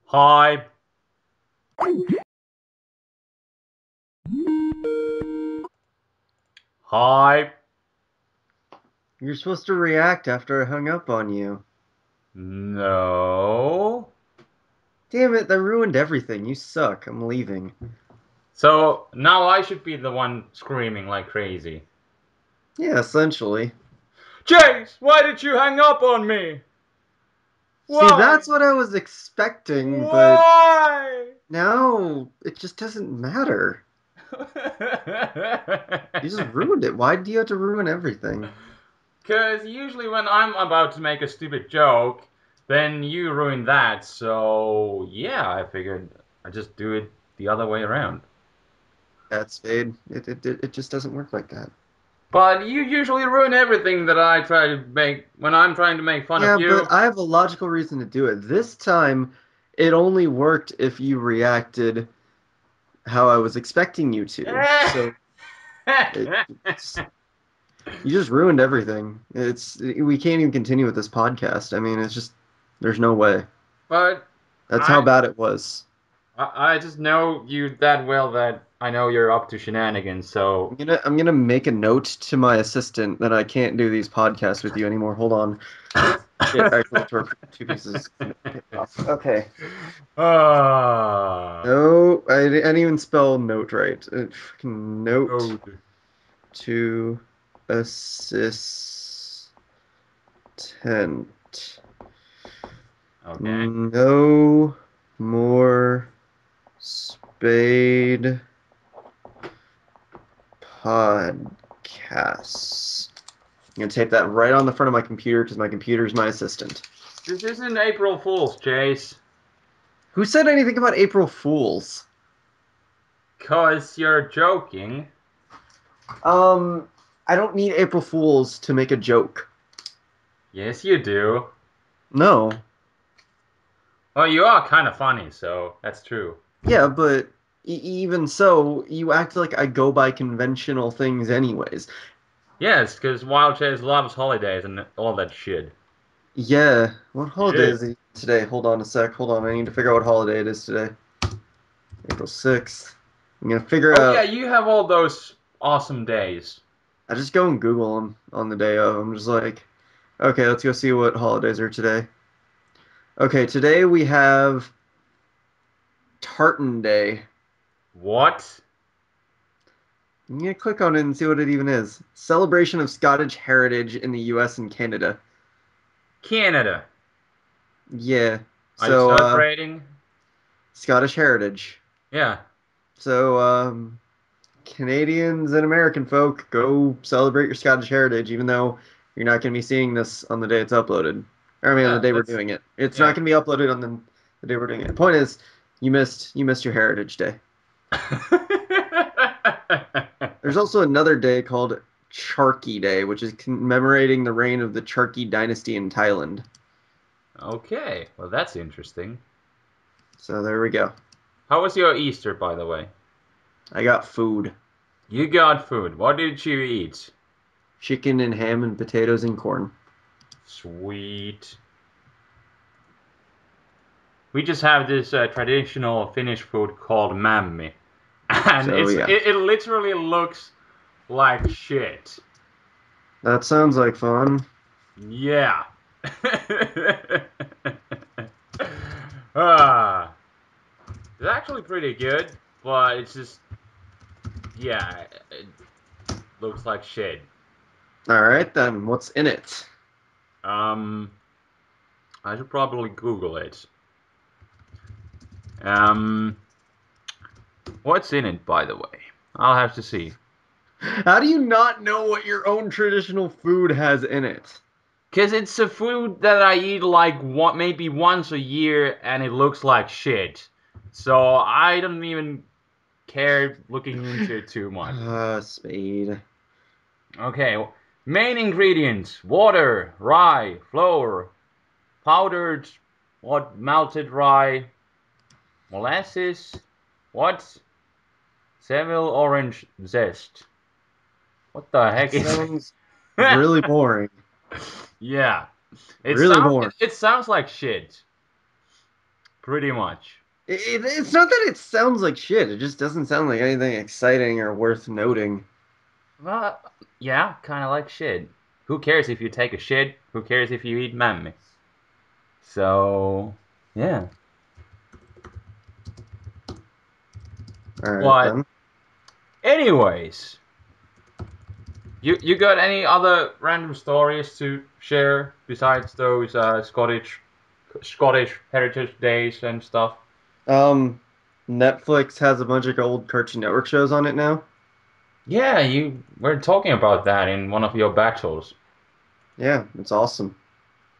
Hi. Hi. You're supposed to react after I hung up on you. No. Damn it, that ruined everything. You suck. I'm leaving. So now I should be the one screaming like crazy. Yeah, essentially. Chase, why did you hang up on me? See, Why? that's what I was expecting, but Why? now it just doesn't matter. You just ruined it. Why do you have to ruin everything? Because usually when I'm about to make a stupid joke, then you ruin that. So yeah, I figured I just do it the other way around. That spade. It just doesn't work like that. But you usually ruin everything that I try to make when I'm trying to make fun of Yeah, you. but I have a logical reason to do it. This time, it only worked if you reacted how I was expecting you to. So it, it's You just ruined everything. We can't even continue with this podcast. I mean, it's just there's no way. But That's how I, bad it was. I just know you that well that I know you're up to shenanigans. So I'm gonna make a note to my assistant that I can't do these podcasts with you anymore. Hold on. It actually tore two pieces. Off. Okay. ah, No, I didn't even spell note right. Note code. to assistant. Okay. No more Spade podcasts. I'm gonna tape that right on the front of my computer because my computer is my assistant. This isn't April Fool's, Chase. Who said anything about April Fools? Cause you're joking. Um, I don't need April Fools to make a joke. Yes, you do. No. Well, you are kind of funny, so that's true. Yeah, but even so, you act like I go by conventional things anyways. Yes, because Wild Chase loves holidays and all that shit. Yeah, what holiday Yeah. is it today? Hold on a sec. Hold on. I need to figure out what holiday it is today. April 6th. I'm gonna figure Oh yeah, out. you have all those awesome days. I just go and Google them on the day of. I'm just like, okay, let's go see what holidays are today. Okay, today we have Tartan Day. What? I'm gonna click on it and see what it even is. Celebration of Scottish heritage in the U.S. and Canada. Canada. Yeah. Are you So, celebrating? Scottish heritage. Yeah. So, Canadians and American folk, go celebrate your Scottish heritage, even though you're not gonna be seeing this on the day it's uploaded. Or I mean, on the Yeah, day we're that's doing it. It's not yeah. gonna be uploaded on the day we're doing it. The point is, you missed your Heritage Day. There's also another day called Charkhi Day, which is commemorating the reign of the Charkhi dynasty in Thailand. Okay, well that's interesting. So there we go. How was your Easter, by the way? I got food. You got food. What did you eat? Chicken and ham and potatoes and corn. Sweet. We just have this traditional Finnish food called Mami, and So yeah. it literally looks like shit. That sounds like fun. Yeah. ah, it's actually pretty good, but it's just yeah, it looks like shit. Alright then, what's in it? Um, I should probably Google it. Um, what's in it, by the way? I'll have to see. How do you not know what your own traditional food has in it? Cause it's a food that I eat like one, maybe once a year, and it looks like shit. So I don't even care looking into it too much. Spade. Okay, main ingredients: water, rye, flour, powdered, what melted rye, molasses, what? Seville orange zest. What the That heck is sounds it? really boring. yeah, Really boring. it sounds like shit. Pretty much. It's not that it sounds like shit. It just doesn't sound like anything exciting or worth noting. Well, yeah, kind of like shit. Who cares if you take a shit? Who cares if you eat Mami? So, yeah. All right But, then. anyways, you got any other random stories to share besides those Scottish Heritage Days and stuff? Um, Netflix has a bunch of old Cartoon Network shows on it now. Yeah, you were talking about that in one of your battles. Yeah, it's awesome.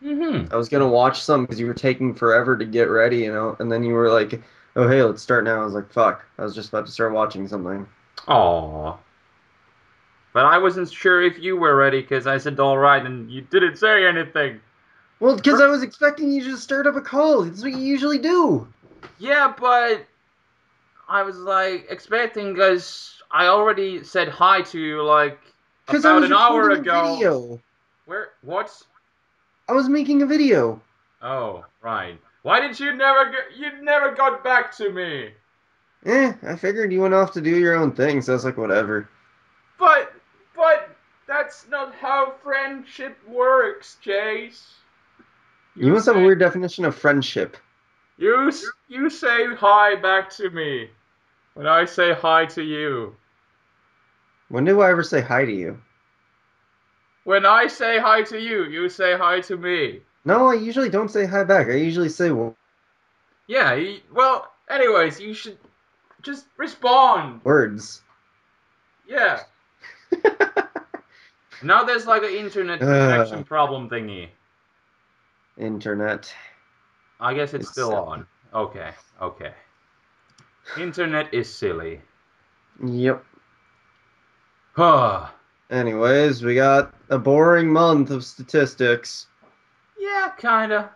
Mm-hmm. I was gonna watch some because you were taking forever to get ready, and then you were like, "Oh hey, let's start now." I was like, "Fuck!" I was just about to start watching something. Aw. But I wasn't sure if you were ready because I said all right and you didn't say anything. Well, because I was expecting you to just start up a call. That's what you usually do. Yeah, but I was like expecting because I already said hi to you like Because I about was an hour recording a ago. video. Where? What? I was making a video. Oh, right. Why did you never you never got back to me? I figured you went off to do your own thing, so I was like, whatever. But but that's not how friendship works, Chase. You You must have a say weird definition of friendship. you say hi back to me when I say hi to you. When do I ever say hi to you? When I say hi to you, you say hi to me. No, I usually don't say hi back. I usually say, Yeah, well, anyways, you should just respond. words. Yeah. Now there's like an internet Uh, connection problem thingy. internet I guess it's is still silly. on. Okay, okay. Internet is silly. Yep. Huh. Anyways, we got a boring month of statistics. Yeah, kinda.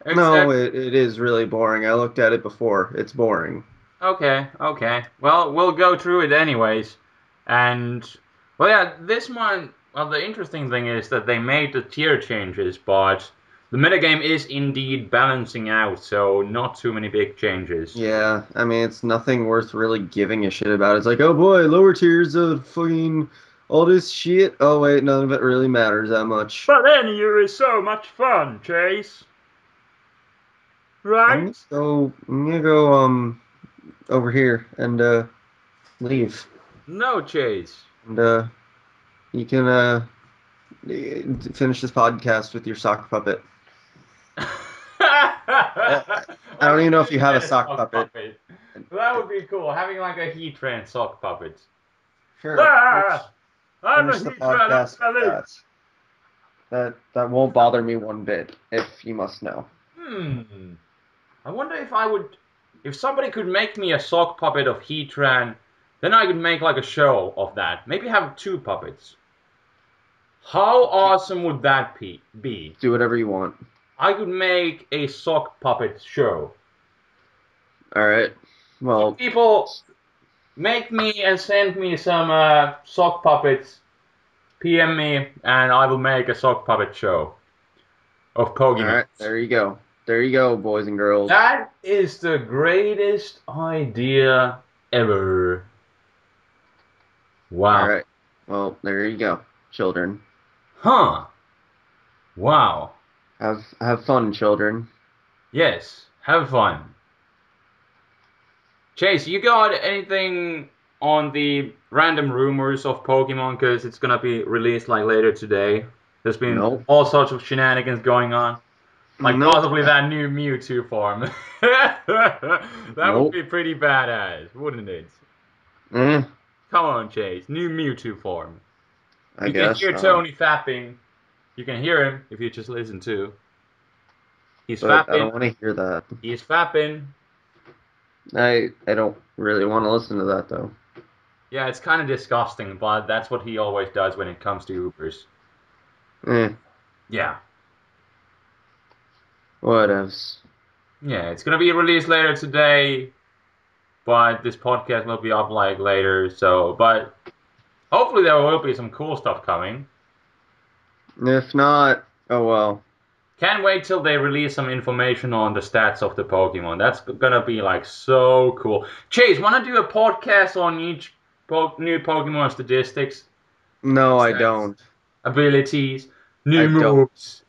No, Except, it is really boring. I looked at it before. It's boring. okay, okay. Well, we'll go through it anyways. And, well, yeah, this one, well, the interesting thing is that they made the tier changes, but the metagame is indeed balancing out, so not too many big changes. Yeah, I mean, it's nothing worth really giving a shit about. It's like, oh boy, lower tiers of fucking all this shit. Oh wait, none of it really matters that much. But NU is so much fun, Chase. Right? I'm gonna go over here and leave. No, Chase. And you can finish this podcast with your sock puppet. Uh, I I don't could even know if you maybe have a get a sock sock puppet. puppet. That would be cool, having like a Heatran sock puppet. Sure, Ah, I'm a finish the Heatran, I'm podcast with silly. that. That won't bother me one bit, if you must know. Hmm. I wonder if I would, if somebody could make me a sock puppet of Heatran, then I could make like a show of that. Maybe have two puppets. How awesome would that be? Do whatever you want. I could make a sock puppet show. All right. So Well, people make me and send me some sock puppets. PM me, and I will make a sock puppet show of all right. Pokemons. There you go. There you go, boys and girls. That is the greatest idea ever. All Wow. right. Well, there you go, children. Huh. Wow. Have fun, children. Yes. Have fun. Chase, you got anything on the random rumors of Pokemon? Because it's gonna be released like later today. There's been Nope. all sorts of shenanigans going on. Like Nope. possibly that new Mewtwo form. That would Nope. be pretty badass, wouldn't it? Eh, Come on, Chase. New Mewtwo form. I You can guess. hear Tony fapping. You can hear him if you just listen to. He's But I fapping. don't want to hear that. He's fapping. I don't really want to listen to that though. Yeah, it's kind of disgusting, but that's what he always does when it comes to Ubers. Eh, Yeah. whatevs. Yeah, it's gonna be released later today, but this podcast will be up like later, so but hopefully there will be some cool stuff coming. If not, oh well. Can't wait till they release some information on the stats of the Pokemon. That's gonna be like so cool. Chase, wanna do a podcast on each new Pokemon statistics, No, I stats, don't. abilities, I new don't. moves?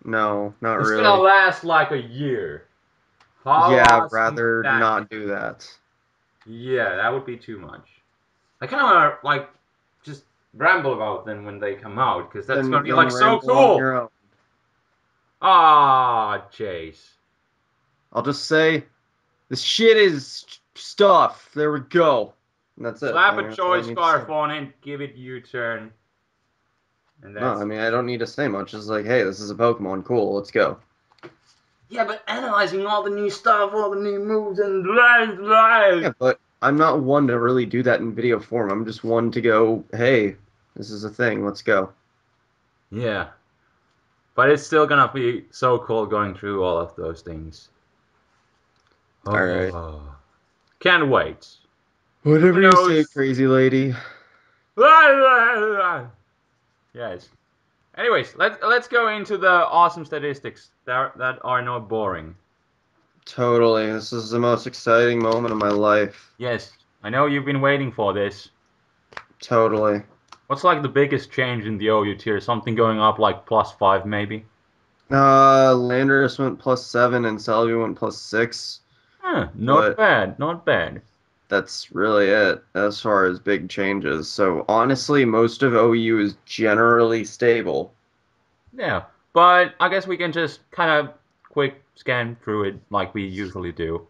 No, not It's gonna really. last like a year. How Yeah, awesome would rather that be? not do that. Yeah, that would be too much. I kind of wanna like just ramble about them when they come out because that's gonna be Then like so ramble on cool. your own. Ah, Chase. I'll just say this shit is stuff. There we go. And that's it. I Slap a mean, that's all I choice need to say. scarf on it, give it U-turn, and No, I that's mean, I don't need to say much. It's like, hey, this is a Pokemon. Cool, let's go. yeah. But analyzing all the new stuff, all the new moves, and blah blah. Yeah, but I'm not one to really do that in video form. I'm just one to go, hey, this is a thing. Let's go. Yeah, but it's still gonna be so cool going through all of those things. All right. Oh, can't wait. Who Whatever you say, knows? crazy lady. Yes. Anyways, let's go into the awesome statistics that are not boring. Totally. This is the most exciting moment of my life. Yes, I know you've been waiting for this. Totally. What's like the biggest change in the OU tier? Something going up like +5 maybe? Landorus went +7 and Salvi went +6, Huh, not but bad, not bad. that's really it as far as big changes. So honestly, most of OU is generally stable. Yeah, but I guess we can just kind of quick scan through it like we usually do.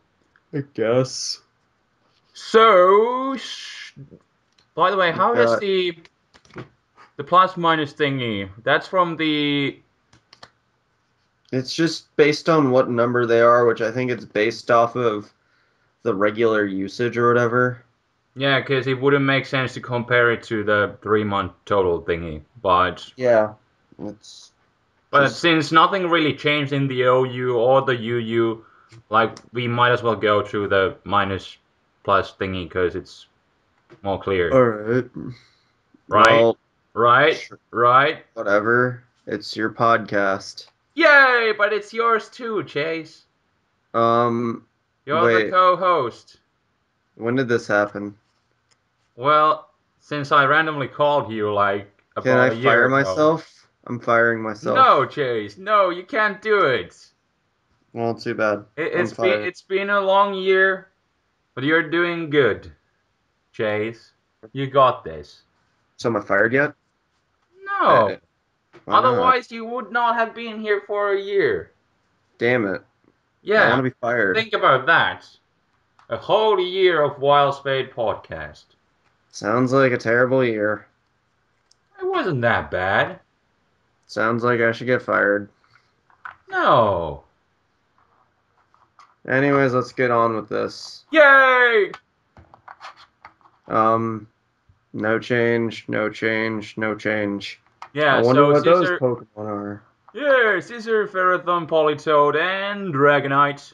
I guess. So, by the way, We've how does got the plus minus thingy? That's from the it's just based on what number they are, which I think it's based off of the regular usage or whatever. yeah, because it wouldn't make sense to compare it to the 3-month total thingy. Yeah. It's But just since nothing really changed in the OU or the UU, like we might as well go through the minus plus thingy because it's more clear. all right. Right? Well, Right? sure, Right? whatever. It's your podcast. Yay! But it's yours too, Chase. Um, You're the wait. co-host. When did this happen? Well, since I randomly called you like Can about I a year fire ago. myself? I'm firing No, myself. Chase. No, you can't do it. Well, too bad. It I'm it's been fired. it's been a long year, but you're doing good, Chase. You got this. So am I fired yet? No. Why not? Otherwise, you would not have been here for a year. Damn it. I want Yeah. to be fired. Think about that. A whole year of WileSpade podcast. Sounds like a terrible year. It wasn't that bad. Sounds like I should get fired. No. Anyways, let's get on with this. Yay! Um, no change, no change, no change. I Yeah, wonder so what those Scissor. Pokemon are. Yeah, Scissor, Ferrothorn, Politoed, and Dragonite.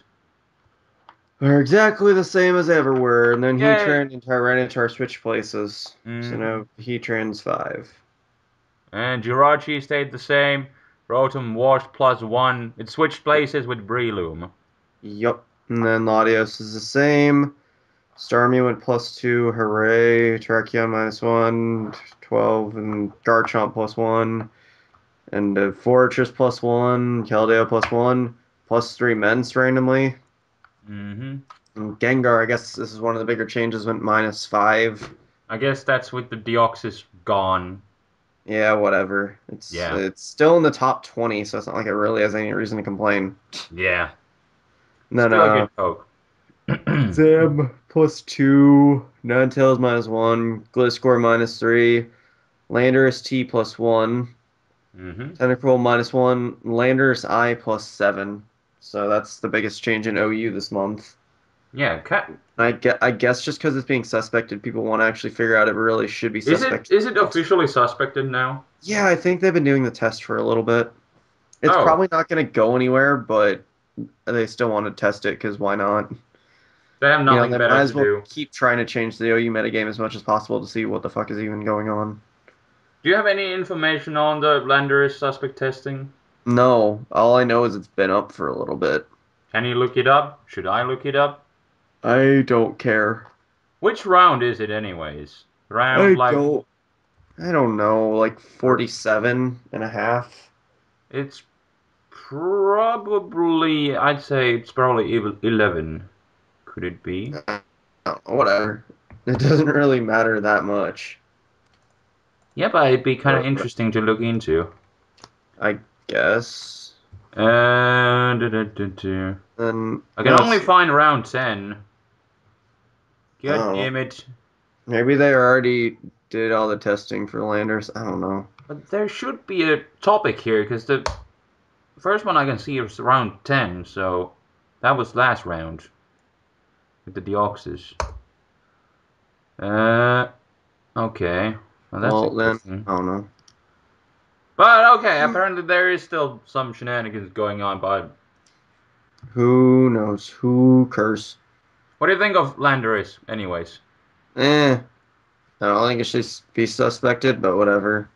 They're exactly the same as ever were, and then Yay! Heatran and Tyranitar switch places. So Hmm. now Heatran's 5. And Jirachi stayed the same. Rotom washed +1. It switched places with Breloom. Yup. And then Latios is the same. Starmie went +2. Hooray. Terrakion -1. 12. And Garchomp +1. And Fortress +1. Keldeo +1. +3 Mence randomly. Hmm. And Gengar, I guess this is one of the bigger changes, went -5. I guess that's with the Deoxys gone. Yeah, whatever. It's Yeah. it's still in the top 20, so it's not like it really has any reason to complain. Yeah. And then Still a good poke. Zam +2, Ninetales -1, Gliscor -3, Landorus T +1, Hmm. Tentacruel -1, Landorus I +7. So that's the biggest change in OU this month. Yeah. I guess just because it's being suspected, people want to actually figure out if it really should be Is it suspected is it or not. officially suspected now? Yeah, I think they've been doing the test for a little bit. It's Oh, probably not going to go anywhere, but they still want to test it because why not? they have nothing They might better to as well do. keep trying to change the OU metagame as much as possible to see what the fuck is even going on. Do you have any information on the Landorus suspect testing? No, all I know is it's been up for a little bit. Can you look it up? Should I look it up? I don't care. Which round is it anyways? Round I like don't. I don't know, like 47 and a half. it's probably I'd say it's probably 11. Could it be? Whatever. It doesn't really matter that much. Yeah, but it'd be kind of But interesting to look into. I guess. Then I can let's only see. find round 10. I God don't know. damn it. Maybe they already did all the testing for Landers. I don't know. But there should be a topic here, because the first one I can see is round 10, so that was last round with the Deoxys. Uh, okay. Well, that's Well, then, interesting. I don't know. But okay, apparently there is still some shenanigans going on, but Who knows? Who cares? what do you think of Landorus, anyways? I don't think it should be suspected, but whatever.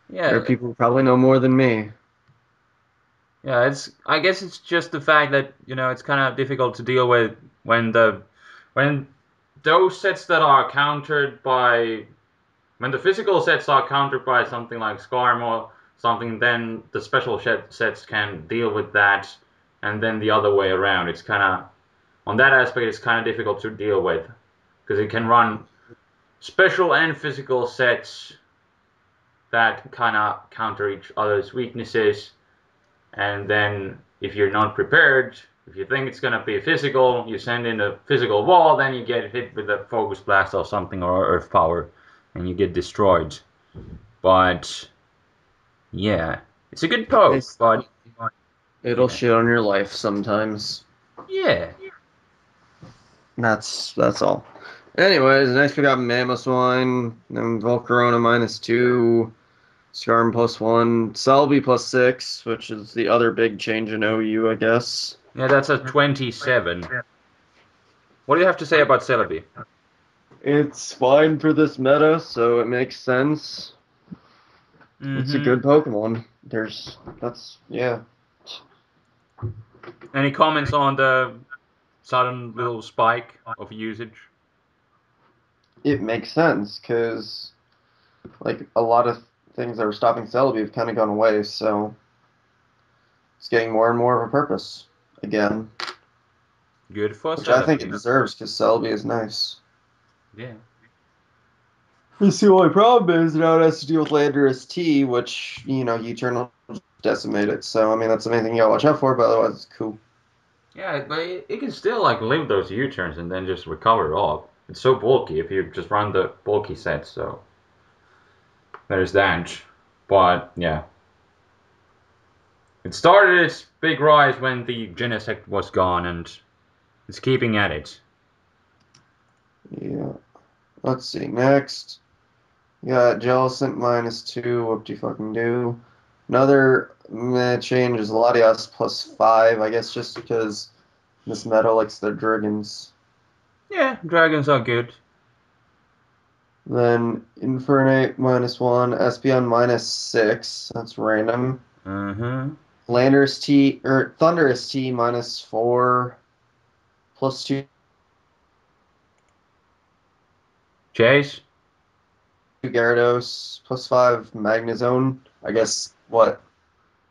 There are Yeah, people who probably know more than me. yeah, I guess it's just the fact that, it's kind of difficult to deal with when when those sets that are countered by when the physical sets are countered by something like Skarm or something, then the special sets can deal with that, and then the other way around. It's kind of on that aspect, it's kind of difficult to deal with because it can run special and physical sets that kind of counter each other's weaknesses. And then if you're not prepared, if you think it's going to be physical, you send in a physical wall, then you get hit with a focus blast or something or earth power, and you get destroyed. But yeah, it's a good poke, It's, but it'll yeah, shit on your life sometimes. yeah. That's all. Anyways, next we got Mammoth Wine, then Volcarona -2, Skarm +1, Selby +6, which is the other big change in OU, I guess. Yeah, that's a 27. What do you have to say about Celebi? It's fine for this meta, so it makes sense. It's a Mm-hmm. good Pokemon. Yeah. Any comments on the sudden little spike of usage? It makes sense, because, like, a lot of things that were stopping Celebi have kind of gone away, so it's getting more and more of a purpose again, Good for which I think it Celebi. deserves, because Celebi is nice. Yeah. It's the only problem is now it has to deal with Landorus T, which, U-turn will decimate it. So, I mean, that's the main thing you gotta watch out for, but otherwise it's cool. Yeah, but it can still like live those U-turns and then just recover it off. It's so bulky if you just run the bulky set, so there's that. But yeah. It started its big rise when the Genesect was gone and it's keeping at it. Yeah. Let's see. Next, you got Jellicent -2. What do you fucking do? Another meh change is Latias +5, I guess just because this meta likes their dragons. Yeah, dragons are good. Then Infernape -1, Espeon -6. That's random. Mm-hmm. Landorus T or Thunderous T -4 +2 Chase? Gyarados +5 Magnezone. I guess what?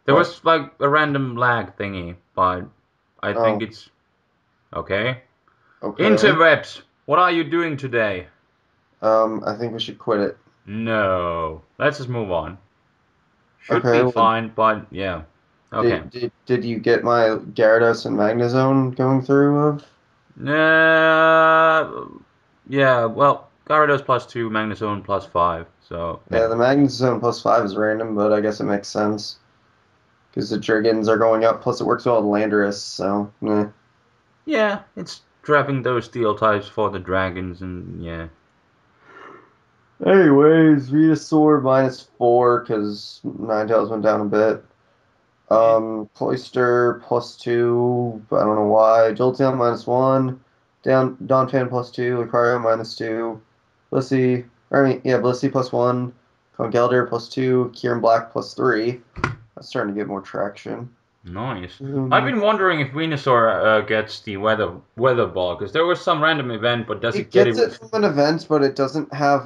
There What? was like a random lag thingy, but I think Oh, it's okay. okay. Interwebs, what are you doing today? I think we should quit it. No. Let's just move on. Should Okay. be Well, fine, but yeah. Okay. did you get my Gyarados and Magnezone going through of? Yeah, well, Gyarados +2, Magnezone +5, so Yeah, yeah. the Magnezone +5 is random, but I guess it makes sense because the Dragons are going up. Plus, it works well with Landorus, so Yeah, it's trapping those steel types for the dragons, and yeah. Anyways, Venusaur -4 because Ninetales went down a bit. Yeah. Cloyster +2, I don't know why. Jolteon -1. Donphan +2. Lucario -2. Blissey, I mean, yeah, Blissey +1. Conkeldurr +2. Kieran Black +3. That's starting to get more traction. Nice. I've been wondering if Venusaur gets the weather ball, because there was some random event, but does it It get it gets it with from an event, but it doesn't have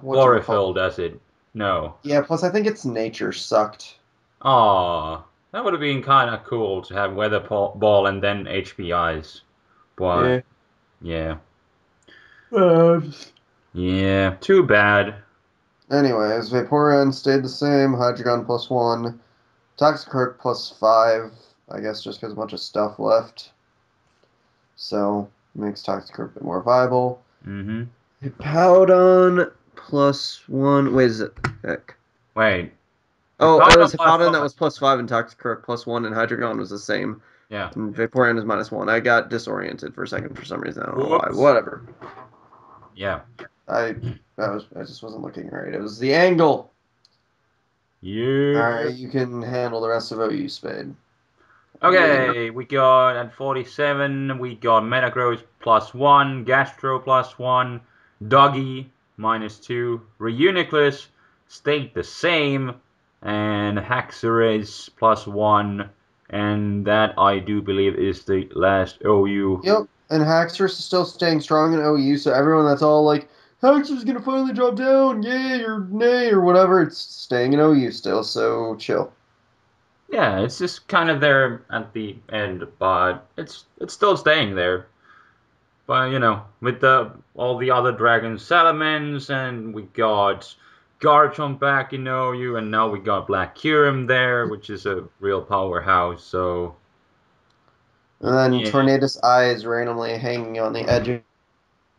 chlorophyll, does it? No. Yeah, plus I think its nature sucked. Aw, that would have been kind of cool to have weather ball and then HPIs. But, Yeah. yeah. Uh, Yeah, too bad. Anyways, Vaporeon stayed the same. Hydreigon +1. Toxicroak +5. I guess just because a bunch of stuff left. So, makes Toxicroak a bit more viable. Mm-hmm. Hippowdon +1. Wait, is it? Heck. Wait. Oh, it Hippowdon was plus Hippowdon that 5. was +5 and Toxicroak +1, and Hydreigon was the same. Yeah. And Vaporeon is -1. I got disoriented for a second for some reason. I don't know why. Whoops. Whatever. Yeah. I I just wasn't looking right. It was the angle. All Yeah. right, you can handle the rest of OU Spade. Okay, we got at 47, we got Metagross +1, Gastro +1, Doggy -2, Reuniclus stayed the same, and Haxorus +1, and that I do believe is the last OU. Yep, and Haxorus is still staying strong in OU, so everyone that's all like, Haxorus gonna finally drop down, yay or nay or whatever, it's staying in OU still, so chill. Yeah, it's just kind of there at the end, but it's still staying there. But you know, with the all the other dragons, Salamence, and we got Garchomp back in OU, and now we got Black Kyurem there, which is a real powerhouse. So And then yeah, Tornadus Eye is randomly hanging on the edge of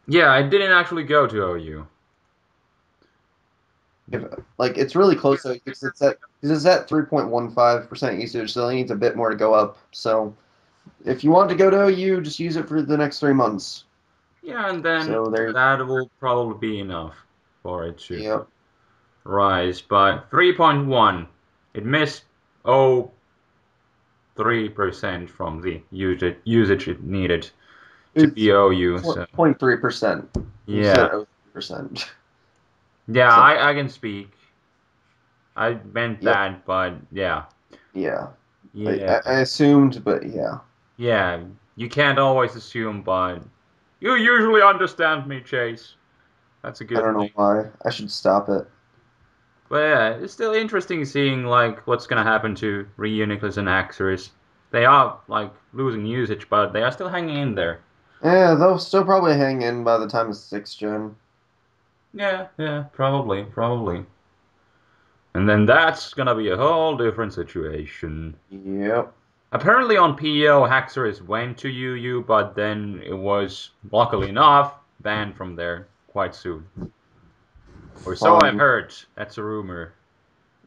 yeah, I didn't actually go to OU. like it's really close though because it's at 3.15% usage, so it needs a bit more to go up. So if you want to go to OU, just use it for the next 3 months. Yeah, and then So there you that will probably be enough for it to Yep. rise. But 3.1, it missed 0.3% from the usage it needed to be It's OU. So 0.3%. You said yeah. 0.3%. Yeah, Something. I can speak. I meant Yep. that, but yeah. Yeah. I, Yeah. I I assumed, but yeah. Yeah. You can't always assume, but you usually understand me, Chase. That's a I good don't thing. know why. I should stop it. But yeah, it's still interesting seeing like what's gonna happen to Reuniclus and Axorus. They are like losing usage, but they are still hanging in there. Yeah, they'll still probably hang in by the time it's 6th gen. Yeah, yeah, probably. And then that's gonna be a whole different situation. Yep. Apparently on PO, Haxorus went to UU, but then it was, luckily enough, banned from there quite soon. Or so I've Fun. heard. That's a rumor.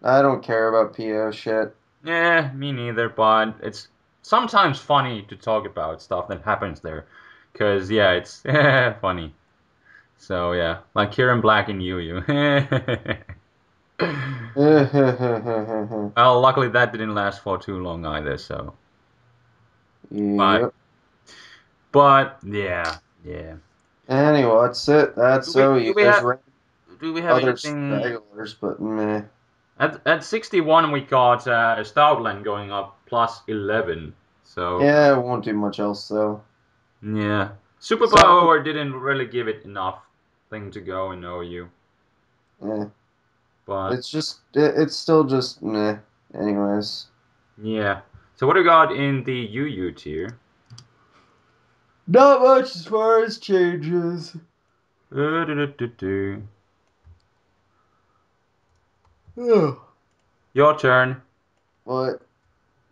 I don't care about PO shit. Yeah, me neither, but it's sometimes funny to talk about stuff that happens there. Because, yeah, it's funny. So, yeah, like Kieran Black in UU. Well, luckily that didn't last for too long either, so. But, Yep. yeah. Anyway, that's it. Do That's we OU. do we There's have do we have other anything stragglers, but meh. at 61? We got Stoutland going up +11. So Yeah, it won't do much else though. yeah, So, Superpower didn't really give it enough thing to go in OU, yeah. but It's still just meh. Anyways, yeah. So what do we got in the UU tier? not much as far as changes. Do-do-do-do-do. Oh, Your turn. what?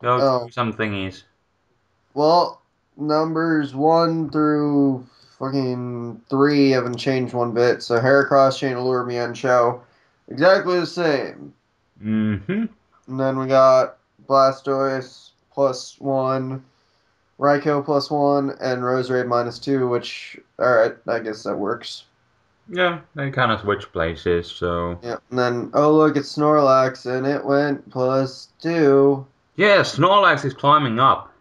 Go through Oh, some thingies. well, numbers 1 through fucking 3 haven't changed one bit. So Heracross, Chandelure, Mienshao, exactly the same. Mm-hmm. And then we got Blastoise +1, Raikou +1, and Roserade -2. Which, all right, I guess that works. Yeah, they kind of switch places, so. Yeah, and then oh look, it's Snorlax, and it went +2. Yeah, Snorlax is climbing up.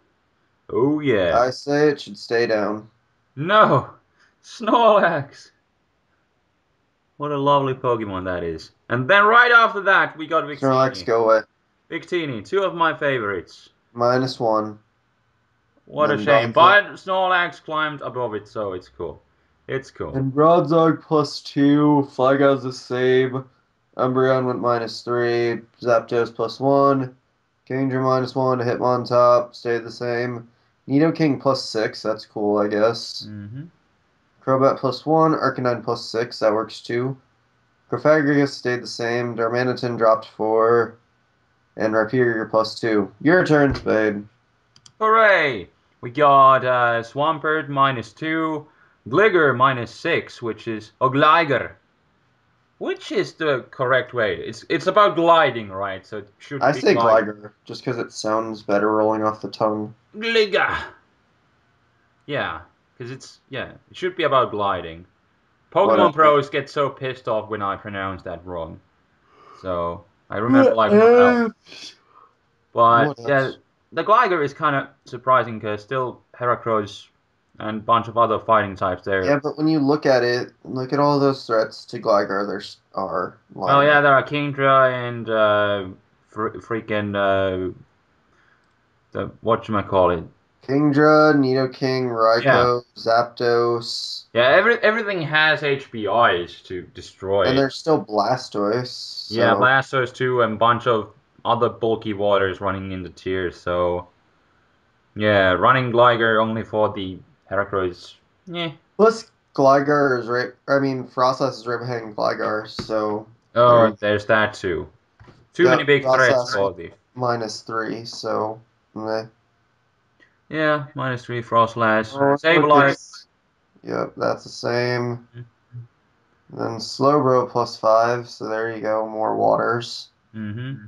Oh yeah. I say it should stay down. No! Snorlax! What a lovely Pokemon that is. And then right after that, we got Snorlax, Vixini. go away. Victini, two of my favorites. -1. What a Then shame. Donphan. But Snorlax climbed above it, so it's cool. It's cool. And Bronzong +2. Flygon's the same. Umbreon went -3. Zapdos +1. Kingdra -1. Hitmontop stayed the same. Nidoking +6. That's cool, I guess. Mm-hmm. Crobat +1. Arcanine +6. That works too. Cofagrigus stayed the same. Darmanitan dropped 4. And Rhyperior +2. Your turn, Spade. Hooray! We got Swampert -2, Gligar -6, which is Gligar. Which is the correct way? It's about gliding, right? So it should I be say gliding. Gligar, just because it sounds better rolling off the tongue. Gligar. Yeah, because it should be about gliding. Pokemon Whatever. pros get so pissed off when I pronounce that wrong. So I remember like what else. But What yeah, else? the Gligar is kind of surprising because still Heracross and a bunch of other fighting types there. Yeah, but when you look at it, look at all those threats to Gligar there are Well, lying yeah, there. there are Kingdra and freaking the whatchamacallit. Kingdra, Nidoking, Yeah. Raikou, Zapdos, Yeah, everything has HBIs to destroy and it. there's still Blastoise, Yeah, so Blastoise too, and bunch of other bulky waters running in the tiers. So yeah, running Gligar only for the Heracross. Yeah. plus Gligar is right. I mean, Frostless is right behind Gligar, so there Oh, you there's that too. Too many go. big threats Frostless for the. -3, so meh. Yeah, -3 Frostlass. Oh, look, Sableye. it's yep, that's the same. Then Slowbro +5, so there you go, more waters. Mm-hmm.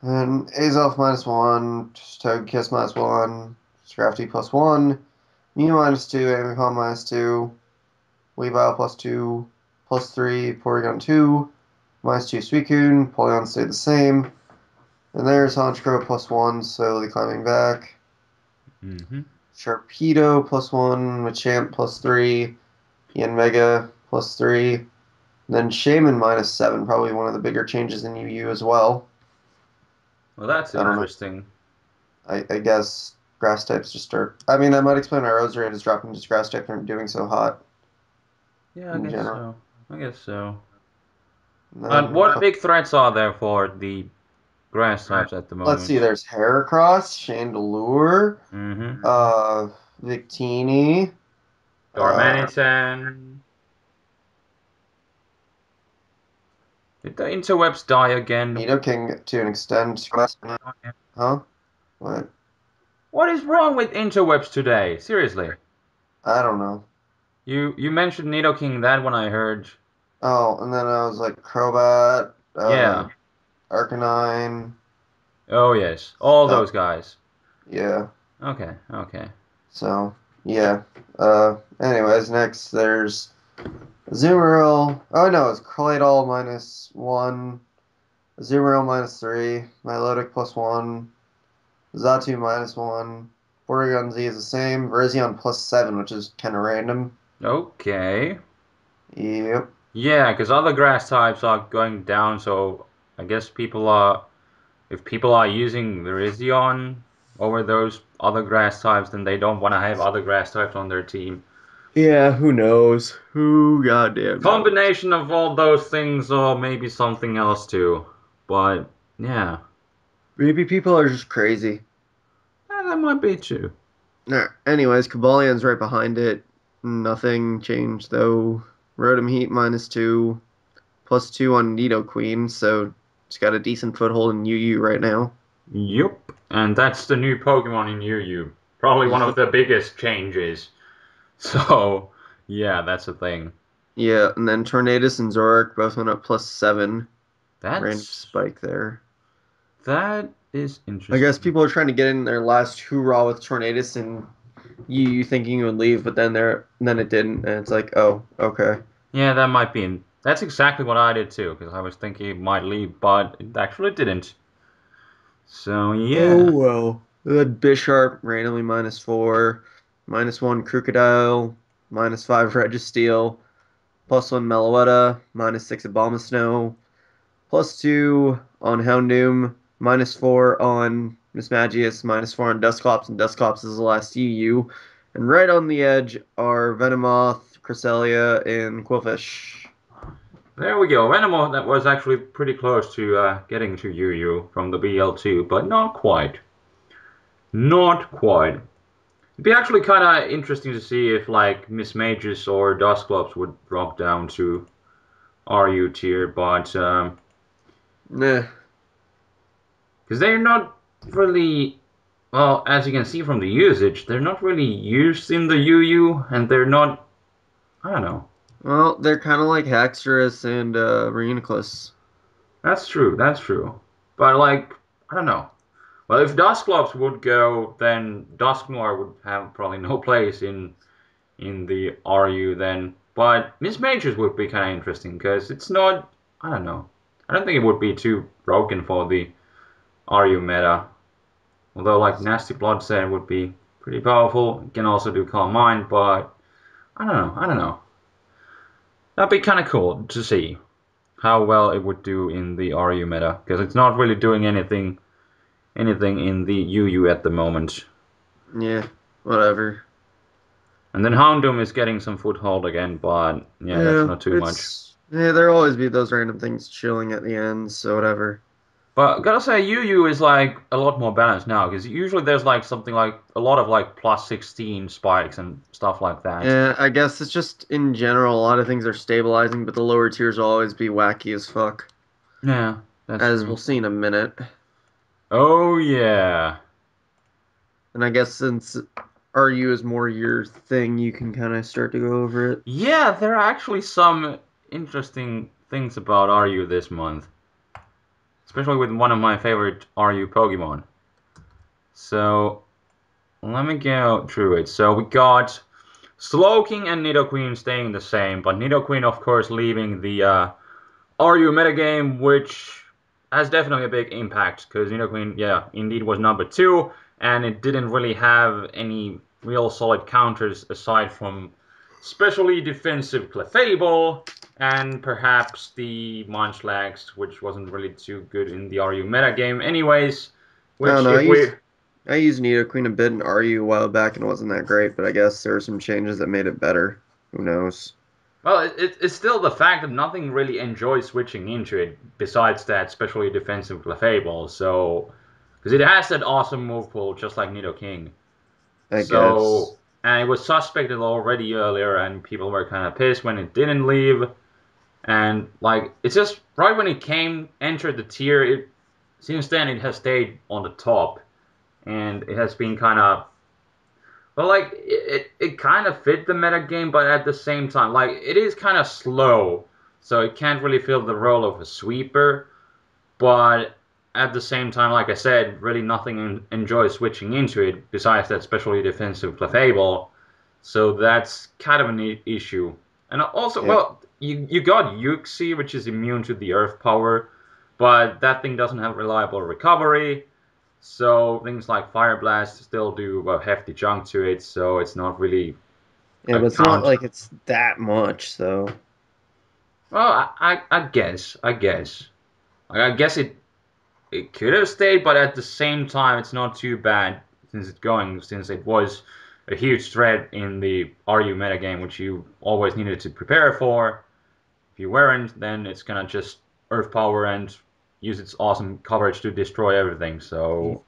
And Azelf -1, Togekiss -1, Scrafty +1, Mew -2, Amicon -2, Weavile +2, +3, Porygon 2, -2 Suicune, Polygon stayed the same. And there's Honchkrow +1, slowly climbing back. Mm-hmm. Sharpedo +1, Machamp +3, Yanmega +3. Then Shaman -7, probably one of the bigger changes in UU as well. Well, that's I don't know. interesting. I guess grass types just start. I mean, that might explain why Roserade is dropping just grass types aren't doing so hot Yeah, I in guess general. so. I guess so. And And then what big threats are there for the grass types at the let's see, moment? there's Heracross, Chandelure, Mm-hmm. uh, Victini, uh, Darmanitan. Did the interwebs die again? Nidoking to an extent. Huh? What? What is wrong with interwebs today? Seriously. I don't know. You mentioned Nidoking that one I heard. Oh, and then I was like Crobat, Yeah. Arcanine. Oh yes. All Uh, those guys. yeah. Okay, okay. So yeah. Anyways, next there's Azumarill. Oh no, it's Claydol -1. Azumarill -3. Milotic +1. Zatu -1. Porygon Z is the same. Virizion +7, which is kind of random. Okay. Yep. Yeah, because other grass types are going down, so I guess if people are using Virizion over those other grass types, then they don't want to have other grass types on their team. Yeah, who knows? Who goddamn knows? Combination of all those things, or maybe something else too. But yeah, Maybe people are just crazy. that might be true. Anyways, Cabalion's right behind it. Nothing changed though. Rotom Heat -2. +2 on Nidoqueen, so it's got a decent foothold in UU right now. Yup. And that's the new Pokemon in UU. Probably one of Yep. the biggest changes. So, yeah, that's the thing. Yeah, and then Tornadus and Zoroark both went up +7. Random That's spike there. that is I guess interesting. people are trying to get in their last hoorah with Tornadus and you thinking it would leave, but then it didn't, and it's like, oh, okay. Yeah, that might be. That's exactly what I did too, because I was thinking it might leave, but it actually didn't. So, Oh yeah. well. Then Bisharp randomly -4, -1 Crocodile, -5 Registeel, +1 Meloetta, -6 Abomasnow, +2 on Houndoom, -4 on Mismagius, -4 on Dusclops, and Dusclops is the last UU. And right on the edge are Venomoth, Cresselia, and Quillfish. There we go. Venomoth, that was actually pretty close to getting to UU from the BL2, but not quite. Not quite. It'd be actually kind of interesting to see if like Mismagius or Dusclops would drop down to RU tier, but Nah. because they're not really, well, as you can see from the usage, they're not really used in the UU, and they're not, I don't know. Well, they're kind of like Haxorus and Reuniclus. That's true, that's true. But like, I don't know. Well, if Dusclops would go, then Dusknoir would have probably no place in the RU then. But Mismagius would be kind of interesting because it's not, I don't know. I don't think it would be too broken for the RU meta. Although like Nasty Bloodset would be pretty powerful. It can also do Calm Mind, but I don't know. I don't know. That'd be kind of cool to see how well it would do in the RU meta because it's not really doing anything in the UU at the moment. Yeah, whatever. And then Houndoom is getting some foothold again, but yeah, that's Yeah, not too much. there'll always be those random things chilling at the end, so whatever. But gotta say, UU is like a lot more balanced now because usually there's like something like a lot of like +16 spikes and stuff like that. Yeah, I guess it's just in general, a lot of things are stabilizing, but the lower tiers will always be wacky as fuck, Yeah, that's as we'll true. see in a minute. Oh yeah. And I guess since RU is more your thing, you can kind of start to go over it. Yeah, there are actually some interesting things about RU this month, especially with one of my favorite RU Pokemon. So let me go through it. So we got Slowking and Nidoqueen staying the same, but Nidoqueen, of course, leaving the RU metagame, which has definitely a big impact because Nidoqueen, yeah, indeed was number 2, and it didn't really have any real solid counters aside from specially defensive Clefable and perhaps the Munchlax, which wasn't really too good in the RU metagame anyways, I don't which know. if we... I used Nidoqueen a bit in RU a while back and it wasn't that great, but I guess there were some changes that made it better. Who knows? Well, it's still the fact that nothing really enjoys switching into it besides that specially defensive Clefable, so... Because it has that awesome move pool, just like Nidoking. I guess. So, and it was suspected already earlier, and people were kind of pissed when it didn't leave. And, like, it's just right when it entered the tier, since then it has stayed on the top. And it has been kind of, well, like, it kind of fit the meta game, but at the same time, like, it is kind of slow. So it can't really fill the role of a sweeper. But at the same time, like I said, really nothing enjoys switching into it besides that specially defensive Clefable. So that's kind of an issue. And also, Yeah. well, you got Uxie, which is immune to the Earth power, but that thing doesn't have reliable recovery. So things like Fire Blast still do a hefty chunk to it, so it's not really Yeah, a but it's not count. like it's that much, though. Well, I guess. I guess it could have stayed, but at the same time, it's not too bad since it was a huge threat in the RU metagame, which you always needed to prepare for. If you weren't, then it's gonna just Earth Power and use its awesome coverage to destroy everything. So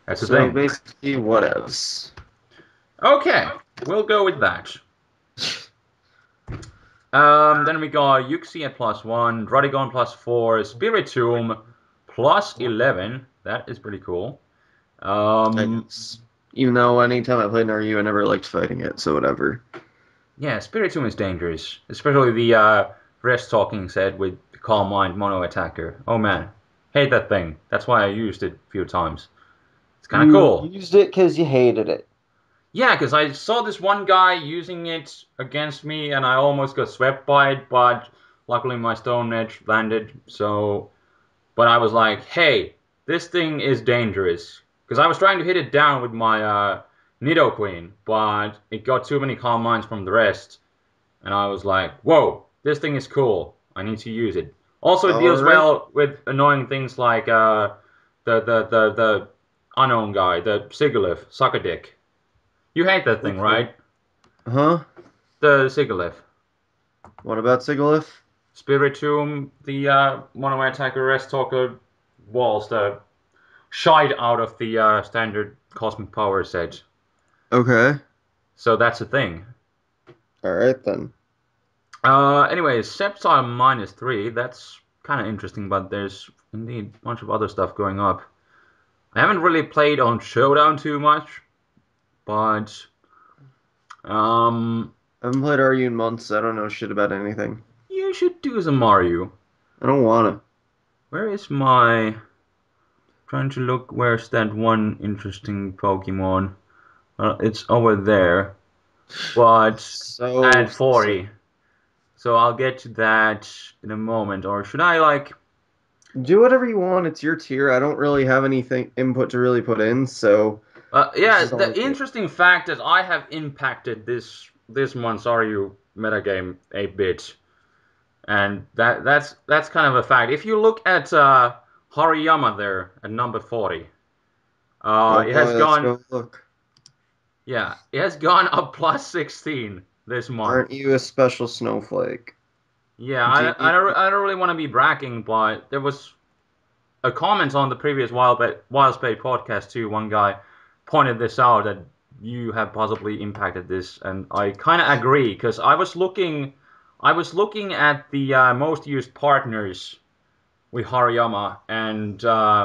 that's the So thing. basically, what else? Okay, we'll go with that. Then we got Yuxi at +1, Druddigon +4, Spiritomb +11. That is pretty cool. I Um, guess. Even though anytime I played an RU, I never liked fighting it, so whatever. Yeah, Spiritomb is dangerous, especially the rest talking set with Calm Mind Mono Attacker. Oh man, hate that thing. That's why I used it a few times. It's kind of You cool. used it because you hated it. Yeah, because I saw this one guy using it against me, and I almost got swept by it, but luckily my Stone Edge landed. So, but I was like, hey, this thing is dangerous, because I was trying to hit it down with my Nidoqueen, but it got too many Calm Minds from the rest. And I was like, whoa, this thing is cool. I need to use it. Also, it All deals right. well with annoying things like the unknown guy, the Sigilyph, suck a dick. You hate that thing, Okay. right? Huh? The Sigilyph. What about Sigilyph? Spiritomb, the mono attacker rest talker walls, the shite out of the standard cosmic power set. Okay. So that's a thing. All right then. Anyways, Sceptile -3, that's kind of interesting, but there's indeed a bunch of other stuff going up. I haven't really played on Showdown too much, but I haven't played RU in months. I don't know shit about anything. you should do some Mario. I don't wanna. Where is my... Trying to look, where's that one interesting Pokemon? It's over there, but So, at 40. So I'll get to that in a moment. Or should I like... do whatever you want. It's your tier. I don't really have anything input to really put in, so this Yeah, is all the you. interesting fact is I have impacted this month's RU metagame a bit, and that's kind of a fact. If you look at Hariyama there at number 40, Oh it has boy, let's gone, go look. yeah, it has gone up plus 16 this month. Aren't you a special snowflake? Yeah, Do you, I don't really want to be bragging, but there was a comment on the previous WileSpade podcast too. One guy pointed this out that you have possibly impacted this, and I kind of agree because I was looking at the most used partners with Hariyama, and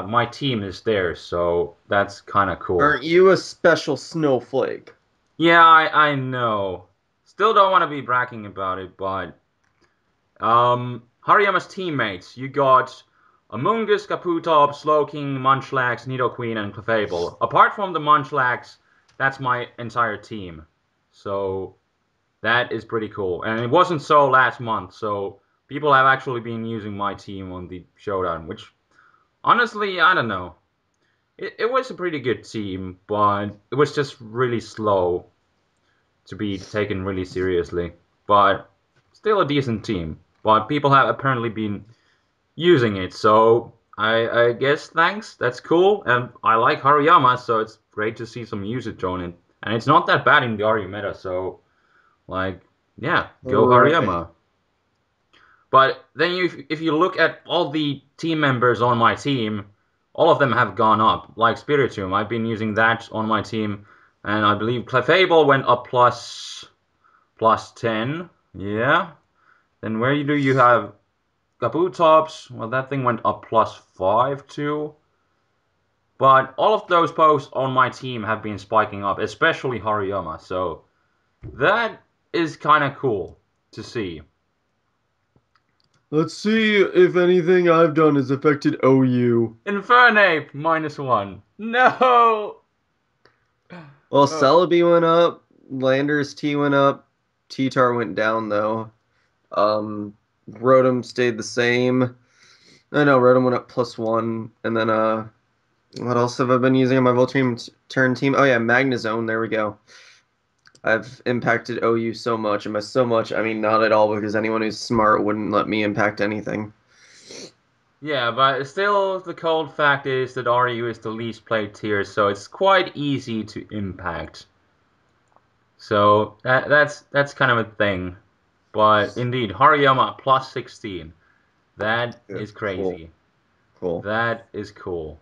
my team is there, so that's kind of cool. aren't you a special snowflake? Yeah, I know. Still don't want to be bragging about it, but Hariyama's teammates, you got Amoonguss, Kabutops, Slowking, Munchlax, Nidoqueen, and Clefable. Apart from the Munchlax, that's my entire team. So that is pretty cool. And it wasn't so last month, so people have actually been using my team on the Showdown, which honestly, I don't know. It was a pretty good team, but it was just really slow to be taken really seriously. But still a decent team. But people have apparently been using it, so I guess thanks. That's cool, and I like Hariyama, so it's great to see some usage on it. And it's not that bad in the RU meta, so like, yeah, go Right. Hariyama. But then if you look at all the team members on my team, all of them have gone up. Like Spiritomb, I've been using that on my team, and I believe Clefable went up plus 10. Yeah. Then where do you have Kabutops? Well, that thing went up plus 5 too. But all of those posts on my team have been spiking up, especially Hariyama. So that is kind of cool to see. Let's see if anything I've done has affected OU. Infernape -1. No! Well, Uh, Celebi went up, Landorus T went up, T-Tar went down though. Rotom stayed the same. I know Rotom went up +1, and then what else have I been using on my Voltream turn team? Oh yeah, Magnezone. There we go. I've impacted OU so much, and by so much I mean not at all, because anyone who's smart wouldn't let me impact anything. yeah, but still, the cold fact is that RU is the least played tier, so it's quite easy to impact. So that's kind of a thing. But indeed, Hariyama plus 16. That Yeah, is cool, crazy. cool. That is cool.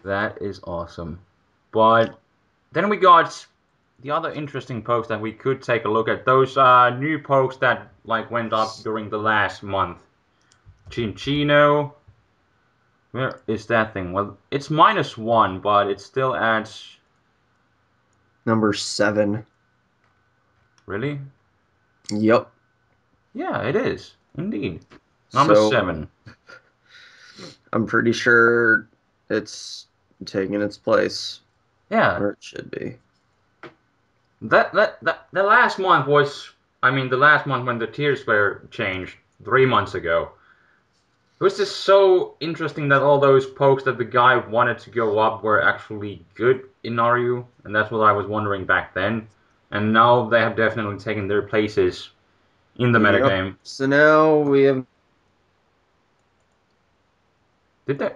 That is awesome. But then we got the other interesting pokes that we could take a look at. Those new pokes that like went up during the last month. Chinchino. Where is that thing? Well, it's -1, but it's still at... Number 7. Really? Yep. Yeah, it is. Indeed. Number So 7. I'm pretty sure it's taking its place, Yeah. or it should be. That the last month was, I mean, the last month when the tiers were changed 3 months ago. It was just so interesting that all those pokes that the guy wanted to go up were actually good in RU, and that's what I was wondering back then. And now they have definitely taken their places in the Yep. metagame. So now we have Did they?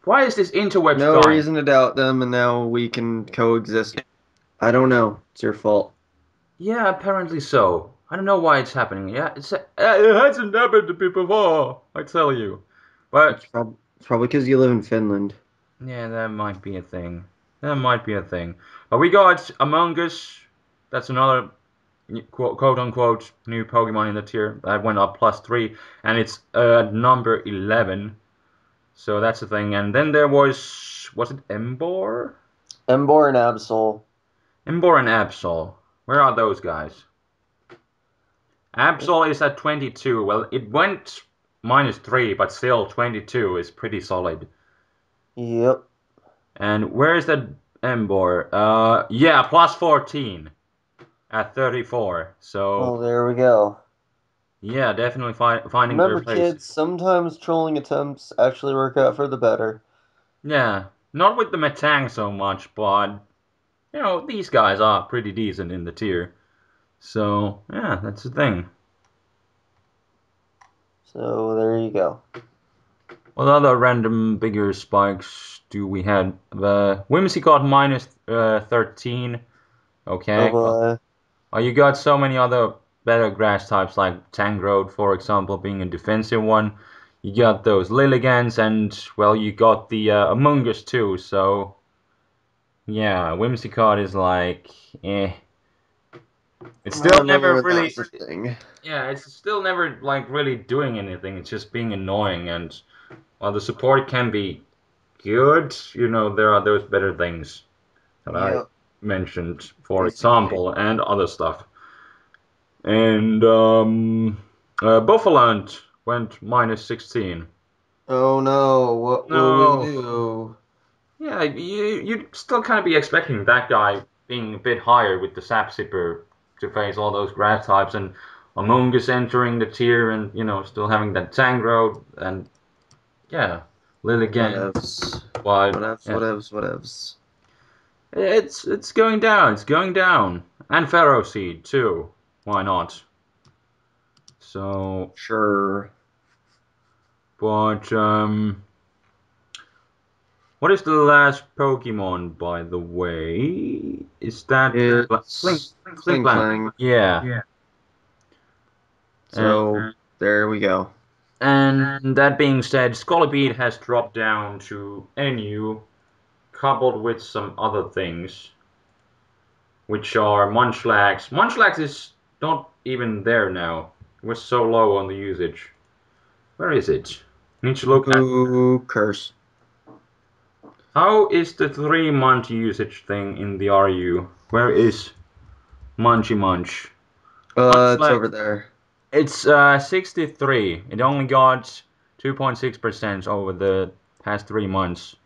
Why is this interwebs No dying? reason to doubt them, and now we can coexist. I don't know. It's your fault. Yeah, apparently so. I don't know why it's happening. Yeah, it hasn't happened to me before. I tell you. But It's probably because you live in Finland. yeah, that might be a thing. That might be a thing. But we got Among Us. That's another quote unquote new Pokemon in the tier. That went up +3, and it's number 11. So that's the thing. And then there was it Embor? Embor and Absol. Embor and Absol. Where are those guys? Absol is at 22. Well, it went -3, but still 22 is pretty solid. Yep. And where is that Embor? Yeah, +14 at 34. So Oh, there we go. yeah, definitely finding their Remember, place. kids, sometimes trolling attempts actually work out for the better. Yeah, not with the Metang so much, but these guys are pretty decent in the tier. So yeah, that's the thing. So there you go. What other random bigger spikes do we have? The Whimsicott -13. Oh Okay. boy. You got so many other better grass types like Tangrowth, for example, being a defensive one. You got those Lilligans, and well, you got the Among Us too. So yeah, Whimsicott is like, eh. It's I still remember never when that really, was a thing. yeah, it's still never like really doing anything. It's just being annoying, and while the support can be good, there are those better things that I Yep, mentioned, for basically. example, and other stuff. And Buffalant went -16. Oh no, what will we No. do? Yeah, you'd still kind of be expecting that guy being a bit higher with the Sap Sipper to face all those grass types, and Among Us entering the tier, and still having that Tangrowth, and yeah, Lilligant. Whatevs. But Whatevs, yeah, whatevs, whatevs. it's going down. It's going down, and Pharaoh Seed too. Why not? So, Sure. but what is the last Pokemon, by the way? Is that It's Cling Fling? Clang. Yeah. And So there we go. that being said, Scolipede has dropped down to NU, coupled with some other things, which are Munchlax. Munchlax is not even there now. It was so low on the usage. Where is it? Need to look at Ooh, curse. how is the 3-month usage thing in the RU? Where is Munchy Munch? It's Munchlax. over there. It's 63. It only got 2.6% over the past 3 months.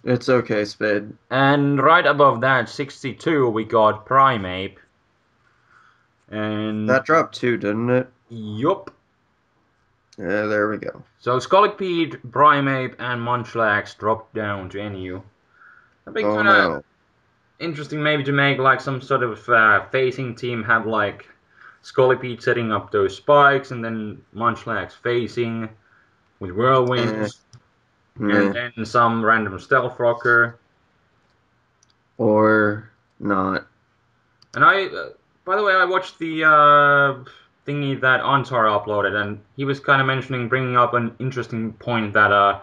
It's okay, Spade. And right above that, 62, we got Primeape. And That dropped too, didn't it? yup. Yeah, there we go. So Scolipede, Primeape, and Munchlax dropped down to NU. That'd be Oh kind of no. interesting maybe to make like some sort of facing team, have like Scolipede setting up those spikes, and then Munchlax facing with Eh, Whirlwinds, and meh. then some random Stealth Rocker. Or not. And by the way, I watched the thingy that Antar uploaded, and he was kind of bringing up an interesting point that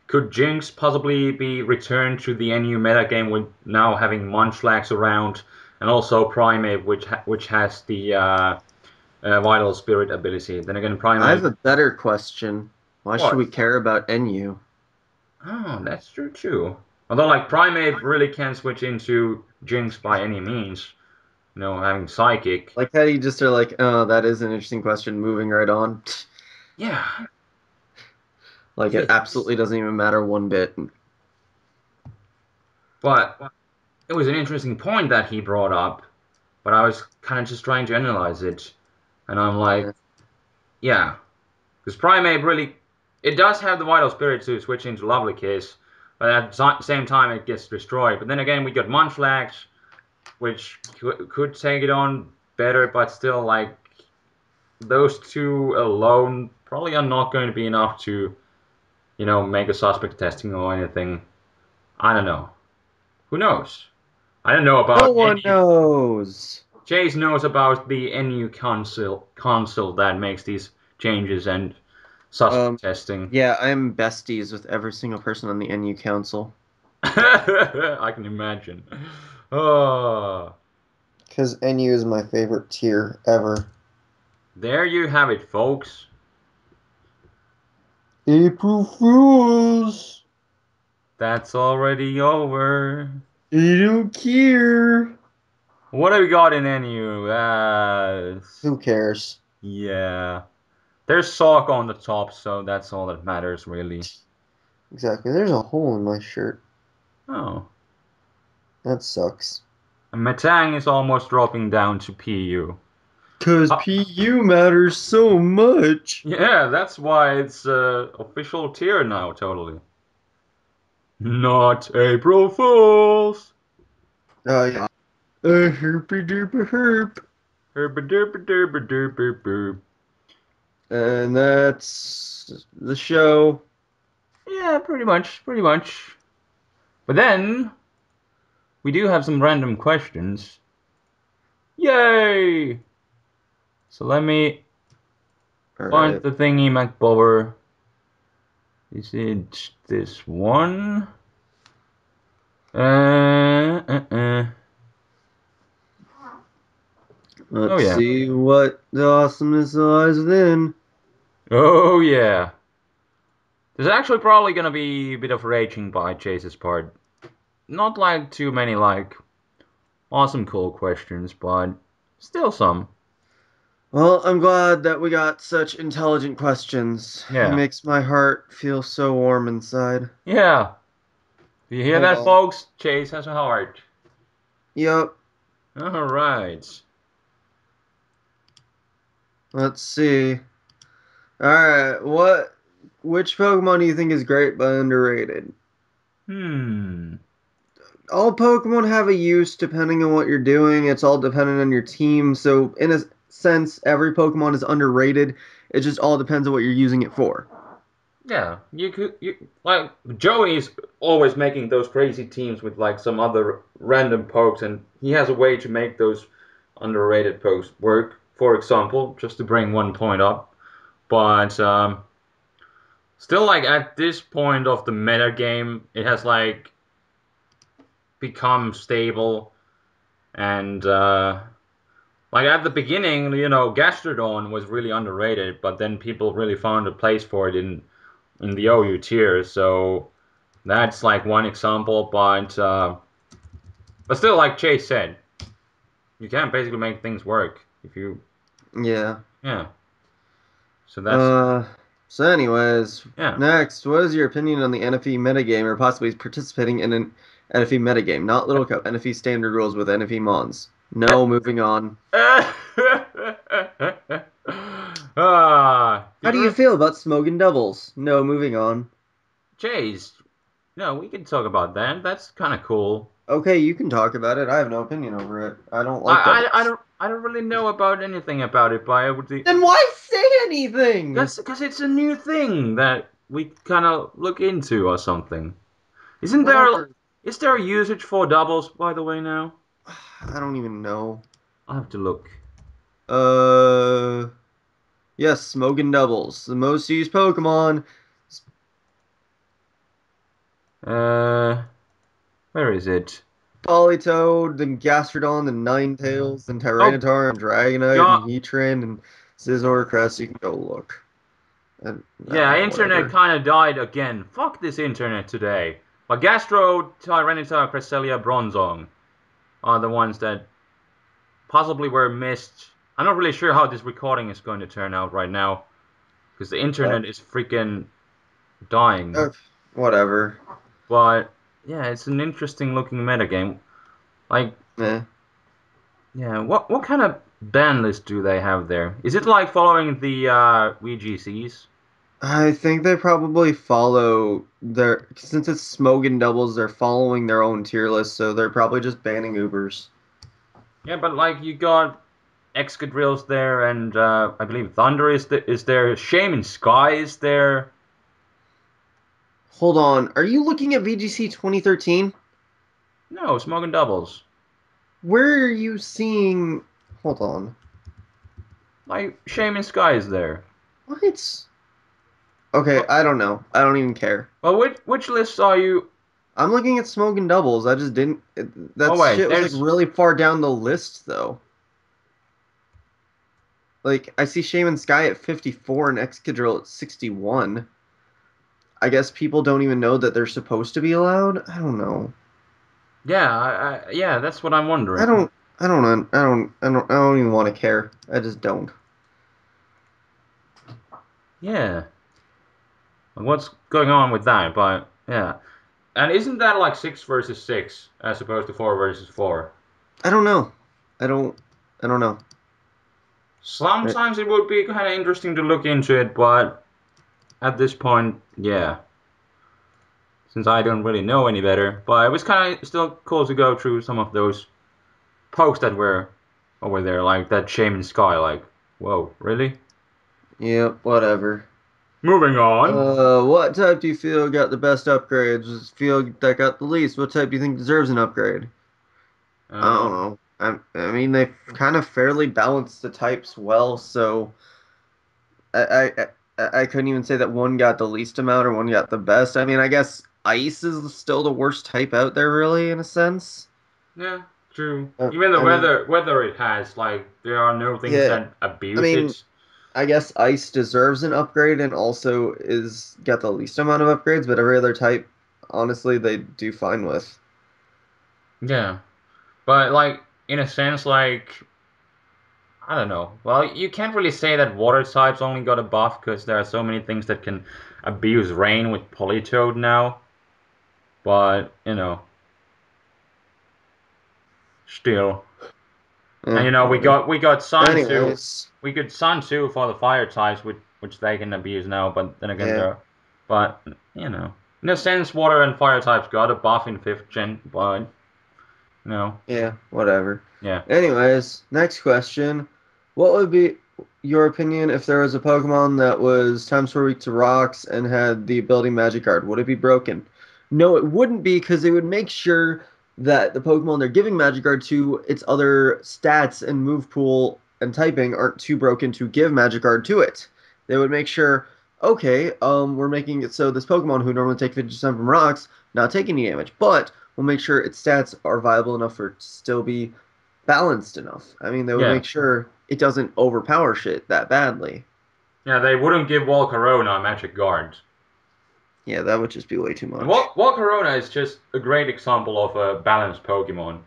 could Jinx possibly be returned to the NU metagame with now having Munchlax around, and also Primeape, which has the Vital Spirit ability. Then again, I have Primeape. a better question. Why should What? we care about NU? Oh, that's true too. Although, like, Primeape really can't switch into Jinx by any means. Having Psychic. Like how you just are like, oh, that is an interesting question, moving right on. Yeah, Like it it is. absolutely doesn't even matter one bit. But it was an interesting point that he brought up, but I was kind of just trying to analyze it. And I'm like, Eh, yeah, because Primeape really, it does have the Vital Spirit to switch into Lovely Kiss, but at the same time it gets destroyed. But then again, we got Munchlax, which could take it on better, but still, like, those two alone probably are not going to be enough to make a suspect testing or anything. I don't know. Who knows? I don't know No about one NU. knows. Chase knows about the NU council that makes these changes and suspect Um, testing. yeah, I'm besties with every single person on the NU Council. I can imagine. Oh, Because NU is my favorite tier ever. there you have it, folks. April Fools! That's already over. I don't care. What have we got in NU? Who cares? Yeah. There's Sock on the top, so that's all that matters, really. Exactly. There's a hole in my shirt. Oh. That sucks. And Metang is almost dropping down to PU. Because Oh, PU matters so much. yeah, that's why it's official tier now, totally. Not April Fools! Oh, yeah. Herpy derpy herp. Herp-a-derp-a-derp-a-derp-a-derp. And that's the show. Yeah, pretty much, pretty much. But then, we do have some random questions. Yay! So let me find Alright. the thingy MacBobber. Is it this one? Uh. Oh Let's yeah. see what the awesomeness lies within. Oh yeah. There's actually probably gonna be a bit of raging by Chase's part. Not like too many like awesome cool questions, but still some. Well, I'm glad that we got such intelligent questions. It Yeah. makes my heart feel so warm inside. Yeah. Do you hear that, Oh, folks? Chase has a heart. yep. All right. Let's see. Alright, which Pokemon do you think is great but underrated? Hmm. All Pokemon have a use depending on what you're doing. It's all dependent on your team. So, in a sense, every Pokemon is underrated. It just all depends on what you're using it for. Yeah. You like Joey's always making those crazy teams with like some other random pokes, and he has a way to make those underrated pokes work. For example, just to bring 1 point up. But still, like at this point of the meta game, it has like become stable and like at the beginning, Gastrodon was really underrated, but then people really found a place for it in the OU tier. So that's like one example, but still, like Chase said, you can basically make things work if you, Yeah. yeah. So that's Uh, so anyways, yeah. next, what is your opinion on the NFE metagame or possibly participating in an NFE metagame? Not Little Cup, NFE standard rules with NFE mons. No, moving on. Ah, How you do you really, feel about Smogon doubles? No, moving on. Chase. No, we can talk about that. That's kind of cool. Okay, you can talk about it. I have no opinion over it. I don't like I doubles. don't really know about anything about it, but I would Then why say anything? because it's a new thing that we kind of look into or something. Isn't there Whatever. is there a usage for doubles by the way now? I don't even know. I have to look. Uh, yes, Smogon doubles. The most used Pokemon. Uh, where is it? Politoed, then Gastrodon, then Ninetales, then Oh Tyranitar, and Dragonite, and God, Heatran, and Scizor Crest. You can go look. And, yeah, internet whatever. kind of died again. Fuck this internet today. But Gastro, Tyranitar, Cresselia, Bronzong are the ones that possibly were missed. I'm not really sure how this recording is going to turn out right now because the Uh, internet is freaking dying. uh, whatever. But yeah, it's an interesting looking metagame. Like, Eh. yeah, what kind of ban list do they have there? Is it like following the VGCs? I think they probably follow their since it's Smogon doubles, they're following their own tier list, so they're probably just banning Ubers. Yeah, but like you got Excadrill's there, and I believe Thunder is there. Shaman Sky is there. Hold on. Are you looking at VGC 2013? No, Smogon doubles. Where are you seeing? Hold on. Like, Shaman Sky is there. What? Okay, Well, I don't know. I don't even care. well which lists are you? I'm looking at Smogon doubles. I just didn't. Oh That wait, shit was like there's really far down the list, though. Like, I see Shaman Sky at 54 and Excadrill at 61. I guess people don't even know that they're supposed to be allowed. I don't know. yeah, yeah, that's what I'm I wondering. don't. I don't. I don't. I don't. I don't even want to care. I just don't. Yeah, like, what's going on with that? But yeah, and isn't that like 6 versus 6 as opposed to 4 versus 4? I don't know. I don't. I don't know. Sometimes it would be kind of interesting to look into it, but at this point, yeah, since I don't really know any better. But it was kind of still cool to go through some of those pokes that were over there, like that Shaman Sky. Like, whoa, really? Yeah. Whatever. Moving on. What type do you feel got the best upgrades? Does it feel that got the least? What type do you think deserves an upgrade? I don't Uh, know. I mean, they kind of fairly balanced the types well, so I couldn't even say that one got the least amount or one got the best. I mean, I guess ice is still the worst type out there, really, in a sense. yeah, true. Even the I mean, weather it has, like there are no things yeah. that I abuse mean, it. I guess ice deserves an upgrade and also is got the least amount of upgrades, but every other type, honestly, they do fine with. Yeah, but like in a sense, like I don't know. Well, you can't really say that water types only got a buff because there are so many things that can abuse rain with Politoed now. But still, and Whatever. we got Sun too. Anyways, We got Sun too for the fire types, which they can abuse now. But then again, yeah, but in a sense, water and fire types got a buff in 5th gen. But yeah, whatever. yeah. Anyways, next question. What would be your opinion if there was a Pokemon that was times 4 weak to rocks and had the ability Magic Guard? Would it be broken? No, it wouldn't be because they would make sure that the Pokemon they're giving Magic Guard to, its other stats and move pool and typing aren't too broken to give Magic Guard to it. They would make sure, okay, we're making it so this Pokemon who normally take 50% from rocks not take any damage, but we'll make sure its stats are viable enough for it to still be balanced enough. I mean, they would Yeah. make sure it doesn't overpower shit that badly. Yeah, they wouldn't give Volcarona a Magic Guard. Yeah, that would just be way too And much. Volcarona is just a great example of a balanced Pokemon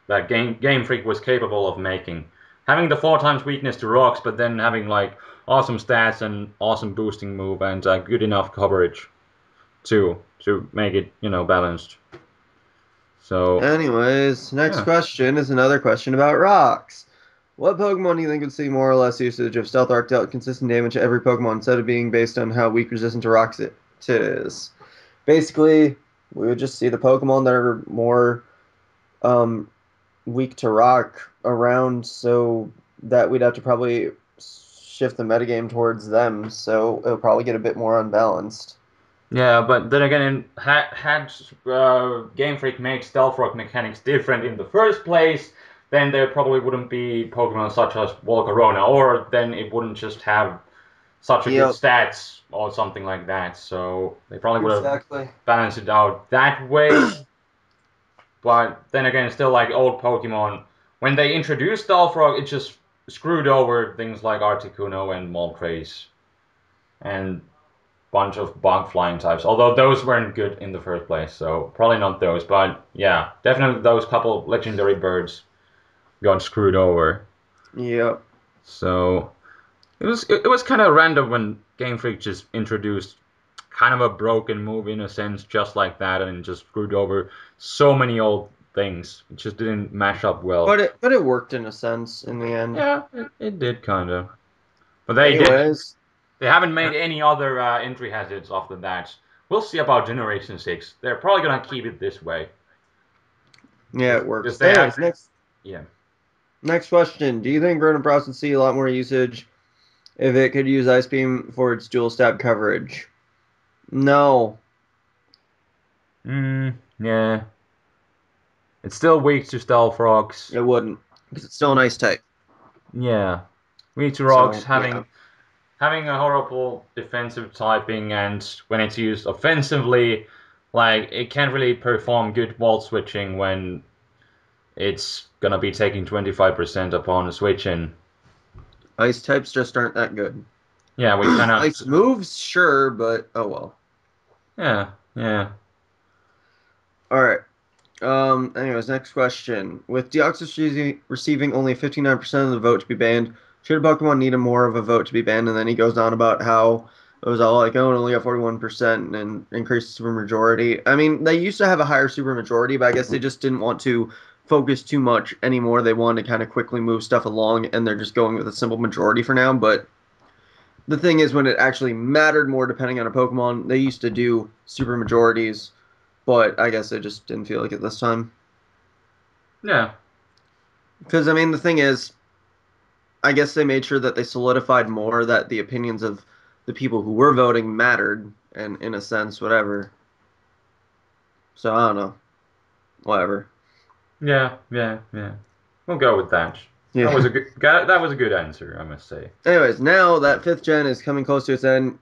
that Game Freak was capable of making. Having the 4 times weakness to rocks, but then having like awesome stats and awesome boosting move and good enough coverage too to make it balanced. So Anyways, next yeah, question is another question about rocks. What Pokemon do you think would see more or less usage of Stealth Arc dealt consistent damage to every Pokemon instead of being based on how weak resistant to rocks it is? Basically, we would just see the Pokemon that are more um, weak to rock around so that we'd have to probably shift the metagame towards them, so it'll probably get a bit more unbalanced. yeah, but then again, had Game Freak made Stealth Rock mechanics different in the first place, then there probably wouldn't be Pokemon such as Volcarona, or then it wouldn't just have such a good Yep, stats or something like that. So they probably would have exactly. balanced it out that way. But then again, still like old Pokemon, when they introduced Stealth Rock, it just screwed over things like Articuno and Moltres and bunch of bug flying types. Although those weren't good in the first place, so probably not those. But yeah, definitely those couple legendary birds got screwed over. Yep. So it was kind of random when Game Freak just introduced kind of a broken move in a sense, just like that, and just screwed over so many old things. It just didn't mash up well. But it worked in a sense in the end. Yeah, it did kind of. But they did. Anyways, They haven't made any other entry hazards after that. We'll see about Generation 6. They're probably gonna keep it this way. yeah, it Because works. they have. Anyways, Yeah. next question. Do you think Vernon Frost would see a lot more usage if it could use Ice Beam for its dual stab coverage? No. Yeah. It's still weak to Stealth Rocks. It wouldn't, because it's still an ice type. Yeah. Weak to Rocks So, yeah. having a horrible defensive typing, and when it's used offensively, like it can't really perform good wall switching when it's gonna be taking 25% upon switching. Ice types just aren't that good. Yeah, we kind of. Ice moves, sure, but oh well. Yeah, yeah. Alright. Anyways, next question. With Deoxys receiving only 59% of the vote to be banned, should a Pokemon need a more of a vote to be banned? And then he goes on about how it was all like, oh, it only got 41% and increased super majority. I mean, they used to have a higher super majority, but I guess they just didn't want to focus too much anymore. They wanted to kind of quickly move stuff along, and they're just going with a simple majority for now. But the thing is, when it actually mattered more depending on a Pokemon, they used to do super majorities, but I guess they just didn't feel like it this time. Yeah. Because, I mean, the thing is, I guess they made sure that they solidified more that the opinions of the people who were voting mattered, and in a sense, whatever. So, I don't know. Whatever. Yeah, yeah, yeah. We'll go with that. Yeah. That was a good answer, I must say. Anyways, now that 5th gen is coming close to its end,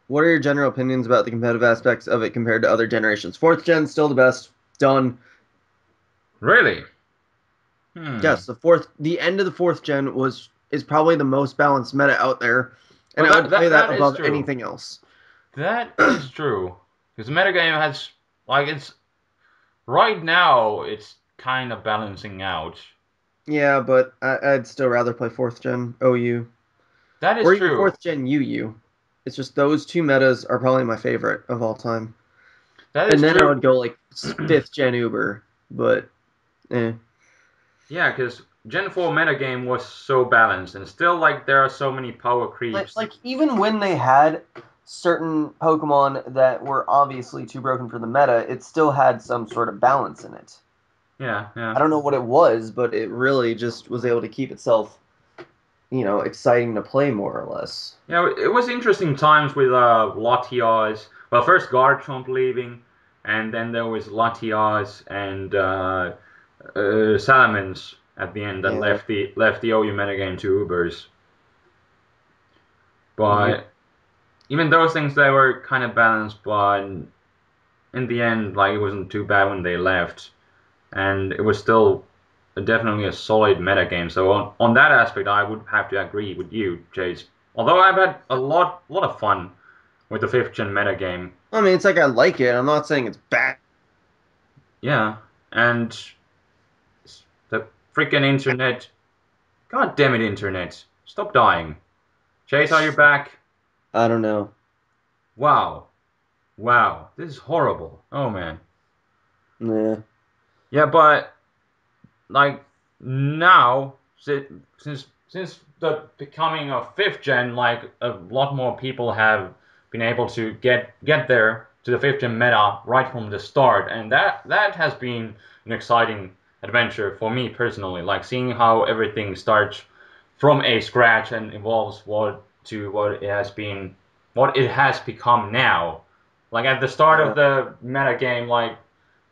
what are your general opinions about the competitive aspects of it compared to other generations? 4th gen, still the best. Done. Really? Hmm. Yes, the end of the 4th gen is probably the most balanced meta out there, and Well, I would play that that is above true. anything else. That is true. Because the metagame has like it's right now it's kind of balancing out. Yeah, but I'd still rather play 4th gen OU That is or even true. 4th gen UU. It's just those two metas are probably my favorite of all time. That And is then I true. would go like 5th gen Uber, but eh. Yeah, because Gen 4 metagame was so balanced, and still like there are so many power creeps. Like even when they had certain Pokemon that were obviously too broken for the meta, it still had some sort of balance in it. Yeah, I yeah. don't know what it was, but it really just was able to keep itself, exciting to play more or less. Yeah, it was interesting times with Latias. Well, first Garchomp leaving, and then there was Latias and Salamence at the end that Yeah. left the OU metagame to Ubers. Yep. But even those things they were kind of balanced, but in the end, like it wasn't too bad when they left, and it was still definitely a solid metagame. So on that aspect, I would have to agree with you, Chase. Although I've had a lot of fun with the fifth gen metagame. I mean, it's like I like it. I'm not saying it's bad. Yeah, and the freaking internet. God damn it, internet. Stop dying. Chase, are you back? I don't know. Wow. Wow. This is horrible. Oh man. Yeah. Yeah, but like now, since the becoming of fifth gen, like a lot more people have been able to get there to the fifth gen meta right from the start, and that has been an exciting adventure for me personally. Like seeing how everything starts from a scratch and evolves what it has become now. Like at the start of Yeah. the meta game, like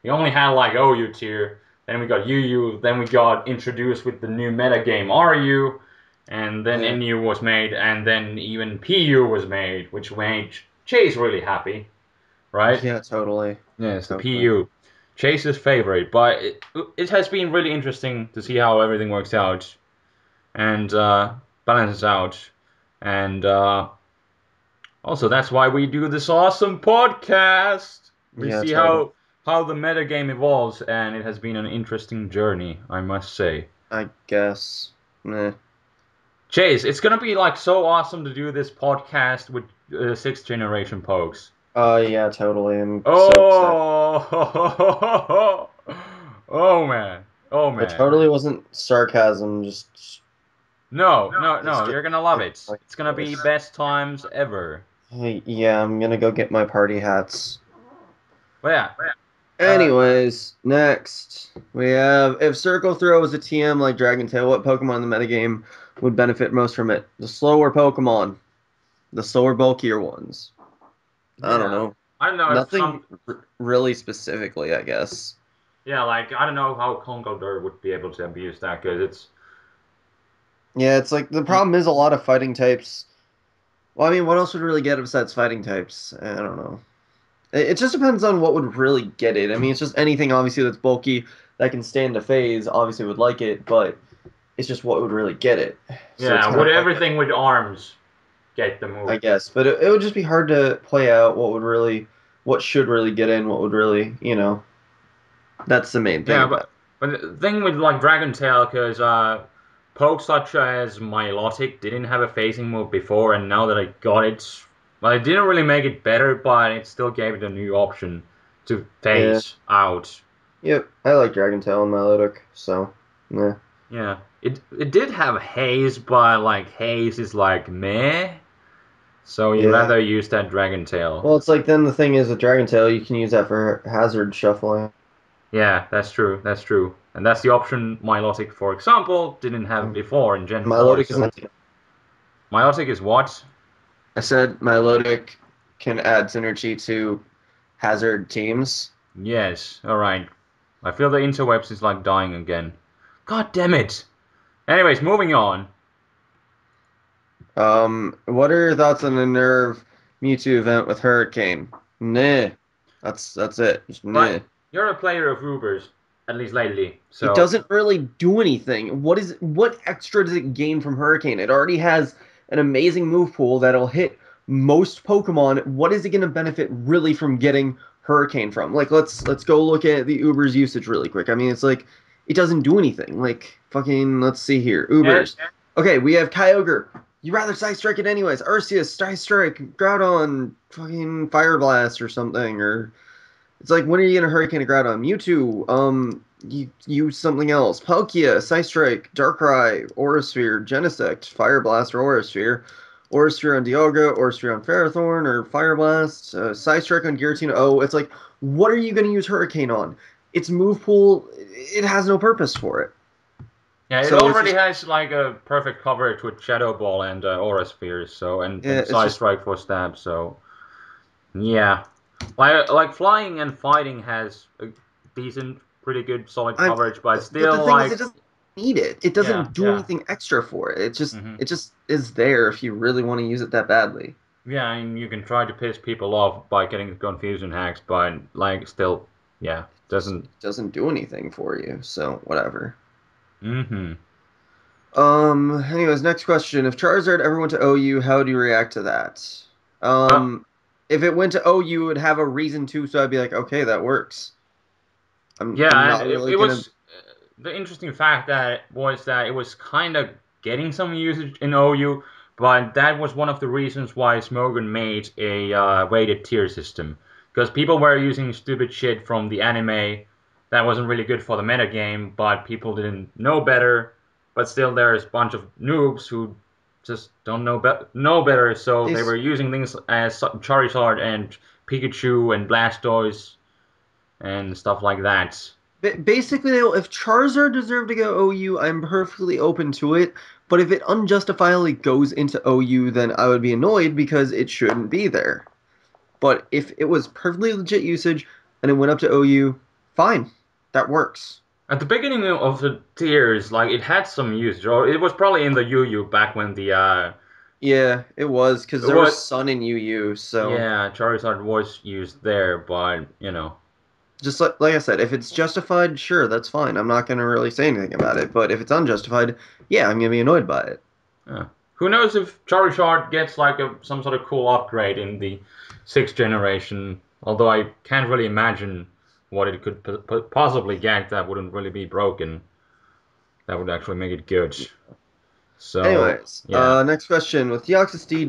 we only had like OU tier, then we got UU, then we got introduced with the new meta game RU, and then Yeah. NU was made, and then even PU was made, which made Chase really happy, right? Yeah, totally. Yes, the Totally. PU. Chase's favorite, but it has been really interesting to see how everything works out and balances out. And also, that's why we do this awesome podcast. We Yeah, see totally. how the metagame evolves, and it has been an interesting journey, I must say. I guess. Meh. Chase, it's gonna be like so awesome to do this podcast with sixth generation pokes. Yeah, totally. I'm so excited. Oh, oh man, oh It man. totally wasn't sarcasm, just No, no, it's no, just you're gonna love it's it. like It's gonna be this. best times ever. Hey, yeah, I'm gonna go get my party hats. But yeah, uh, Anyways, next we have if Circle Throw was a TM like Dragon Tail, what Pokemon in the metagame would benefit most from it? The slower Pokemon, the slower, bulkier ones. I don't yeah. know. I don't know if Nothing really specifically, I guess. yeah, like I don't know how Conkeldurr would be able to abuse that because it's Yeah, it's like the problem is a lot of fighting types. Well, I mean, what else would really get it besides fighting types? I don't know. It just depends on what would really get it. I mean, it's just anything obviously that's bulky that can stand a phase obviously would like it, but it's just what would really get it. So it's yeah, kind would of hard to, everything with arms get the I move? guess, but it would just be hard to play out what would really, what should really get in, what would really, that's the main thing Yeah, about but the thing with like Dragon Tail, because pokes such as Milotic didn't have a phasing move before, and now that I got it, well, it didn't really make it better, but it still gave it a new option to it. Yeah. phase out. Yep. I like Dragon Tail and Milotic, so yeah. Yeah, it did have haze, but like haze is like meh, so you Yeah. rather use that Dragon Tail. Well, it's like then the thing is with Dragon Tail, you can use that for hazard shuffling. Yeah, that's true. That's true. And that's the option Milotic, for example, didn't have before in Gen 4. Milotic is So not. Milotic is what? I said Milotic can add synergy to hazard teams. Yes. All right. I feel the interwebs is like dying again. God damn it. Anyways, moving on. What are your thoughts on the Nerve Mewtwo event with Hurricane? Nah. That's it. Just Right. nah. You're a player of Ubers, at least lately. It So doesn't really do anything. What extra does it gain from Hurricane? It already has an amazing move pool that'll hit most Pokemon. What is it going to benefit really from getting Hurricane from? Like let's go look at the Uber's usage really quick. I mean, it's like it doesn't do anything. Like fucking let's see here. yeah, Ubers. Okay, we have Kyogre. You rather Side Strike it anyways. Arceus, Side Strike, Groudon, fucking Fire Blast or something or it's like, when are you going to Hurricane a Groudon? Mewtwo, you use something else. Palkia, Psystrike, Darkrai, Aurasphere, Genesect, Fire Blast or Aurasphere. Aurasphere on Dialga, Aurasphere on Ferrothorn, or Fire Blast, Psystrike on Giratina. Oh, it's like, what are you going to use Hurricane on? Its move pool, it has no purpose for it. yeah, it So it's already just, has like a perfect coverage with Shadow Ball and Aura Spheres, so yeah, and it's Side just, Strike for stab. So yeah, like flying and fighting has a decent, pretty good, solid I'm, coverage, but but the still thing is, it like doesn't need it. It yeah, doesn't do yeah. anything extra for it. Hmm. It just is there if you really want to use it that badly. Yeah, and you can try to piss people off by getting the confusion hacks, but like still, yeah, Just doesn't. doesn't do anything for you. So whatever. Hmm. Anyways, next question. If Charizard ever went to OU, how would you react to that? Well, Um, if it went to OU, it would have a reason to, so I'd be like, okay, that works. I'm yeah, and not it, really it gonna. was the interesting fact that was that it was kind of getting some usage in OU, but that was one of the reasons why Smogon made a weighted tier system because people were using stupid shit from the anime that wasn't really good for the metagame, but people didn't know better. But still, there's a bunch of noobs who just don't know better, so They they were using things as Charizard and Pikachu and Blastoise and stuff like that. basically, if Charizard deserved to go OU, I'm perfectly open to it. But if it unjustifiably goes into OU, then I would be annoyed because it shouldn't be there. But if it was perfectly legit usage and it went up to OU, fine, that works. At the beginning of the tiers, like it had some usage, or it was probably in the UU back when the Yeah, it was because there was what Sun in UU, so yeah Charizard was used there, but you know, just like I said, if it's justified, sure, that's fine. I'm not gonna really say anything about it. But if it's unjustified, yeah, I'm gonna be annoyed by it. yeah. Who knows if Charizard gets like some sort of cool upgrade in the sixth generation? Although I can't really imagine what it could possibly get that wouldn't really be broken. That would actually make it good. So Anyways, yeah. next question. With Deoxys-D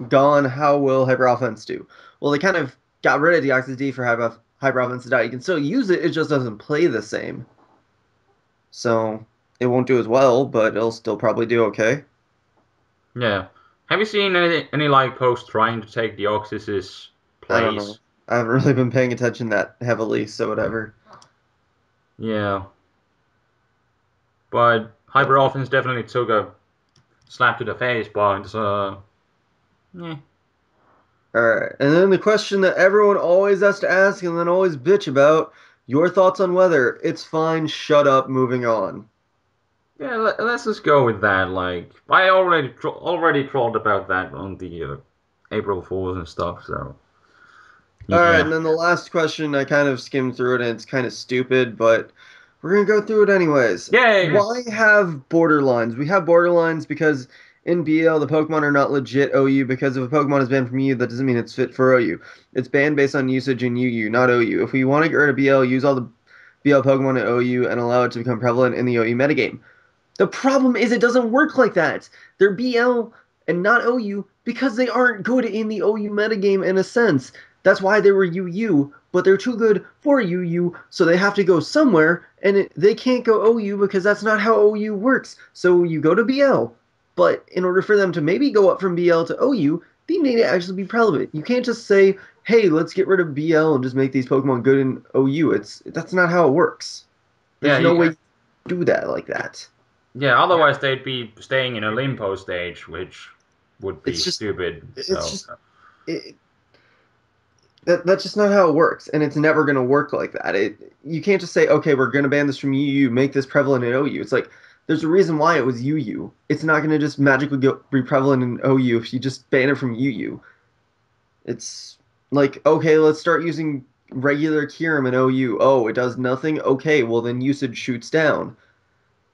gone, how will Hyper Offense do? Well, they kind of got rid of Deoxys-D for Hyper Offense to die. You can still use it, it just doesn't play the same. So it won't do as well, but it'll still probably do okay. Yeah. Have you seen any like posts trying to take Deoxys's I don't know. place? I haven't really been paying attention that heavily, so whatever. Yeah. But Hyper Offense definitely took a slap to the face, but yeah. All right. And then the question that everyone always has to ask and then always bitch about, your thoughts on weather. It's fine, shut up, moving on. Yeah, let's just go with that. Like, I already trolled about that on the April Fools and stuff. So All right, yeah, and then the last question, I kind of skimmed through it and it's kind of stupid, but we're gonna go through it anyways. yay! Why have borderlines? We have borderlines because in BL the Pokemon are not legit OU because if a Pokemon is banned from EU, that doesn't mean it's fit for OU. It's banned based on usage in UU, not OU. If we want to get rid of BL, use all the BL Pokemon in OU and allow it to become prevalent in the OU metagame. The problem is it doesn't work like that. They're BL and not OU because they aren't good in the OU metagame in a sense. That's why they were UU, but they're too good for UU, so they have to go somewhere, and they can't go OU because that's not how OU works. So you go to BL, but in order for them to maybe go up from BL to OU, they need to actually be relevant. You can't just say, "Hey, let's get rid of BL and just make these Pokemon good in OU." That's not how it works. Yeah, There's no way you do that like that. yeah. Otherwise, they'd be staying in a limbo stage, which would be It's just, stupid. it's So just, it, that's just not how it works, and it's never going to work like that. You can't just say, okay, we're going to ban this from UU, make this prevalent in OU. It's like there's a reason why it was UU. It's not going to just magically be prevalent in OU if you just ban it from UU. It's like, okay, let's start using regular Kyurem in OU. Oh, it does nothing. Okay, well then usage shoots down.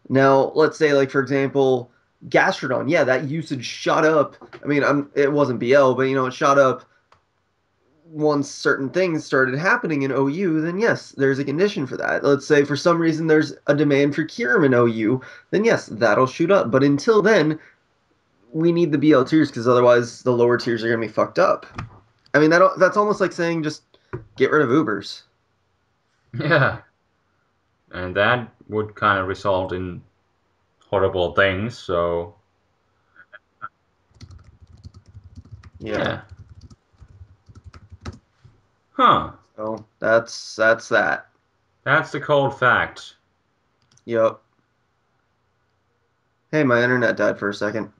Now, let's say, like for example, Gastrodon. Yeah, that usage shot up. I mean, it wasn't BL, but it shot up once certain things started happening in OU, then yes, there's a condition for that. Let's say for some reason there's a demand for Kyurem in OU, then yes, that'll shoot up. But until then, we need the BL tiers because otherwise the lower tiers are going to be fucked up. I mean, that's almost like saying just get rid of Ubers. yeah, and that would kind of result in horrible things. So Yeah. yeah, huh? So that's that. That's the cold fact. Yep. Hey, my internet died for a second.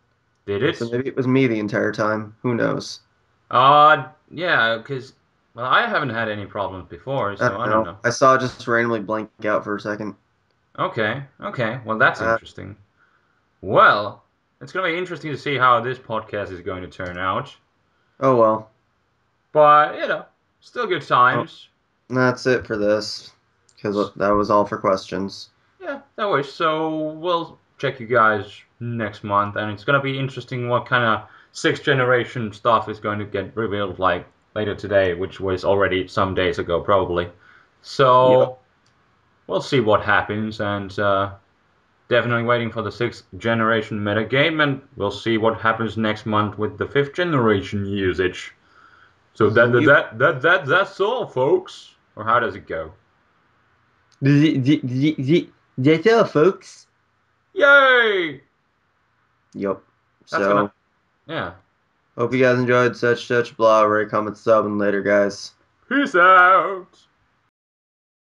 Did So it? maybe it was me the entire time. Who knows? Yeah, because well, I haven't had any problems before, I so don't I don't know. know. I saw it just randomly blank out for a second. Okay, okay. Well, that's Uh, interesting. Well, it's going to be interesting to see how this podcast is going to turn out. oh well. But, still good Oh, times. that's it for this. Because that was all for questions. Yeah, that was. So we'll check you guys next month, and it's going to be interesting what kind of sixth generation stuff is going to get revealed like later today, which was already some days ago, probably. Yep. So we'll see what happens, and definitely waiting for the sixth generation metagame, and we'll see what happens next month with the fifth generation usage. So Yep. that's all, folks. Or how does it go? That's all, folks. Yay! Yep. That's gonna So, yeah. hope you guys enjoyed such blah. Rate, comment, sub, and later, guys. Peace out.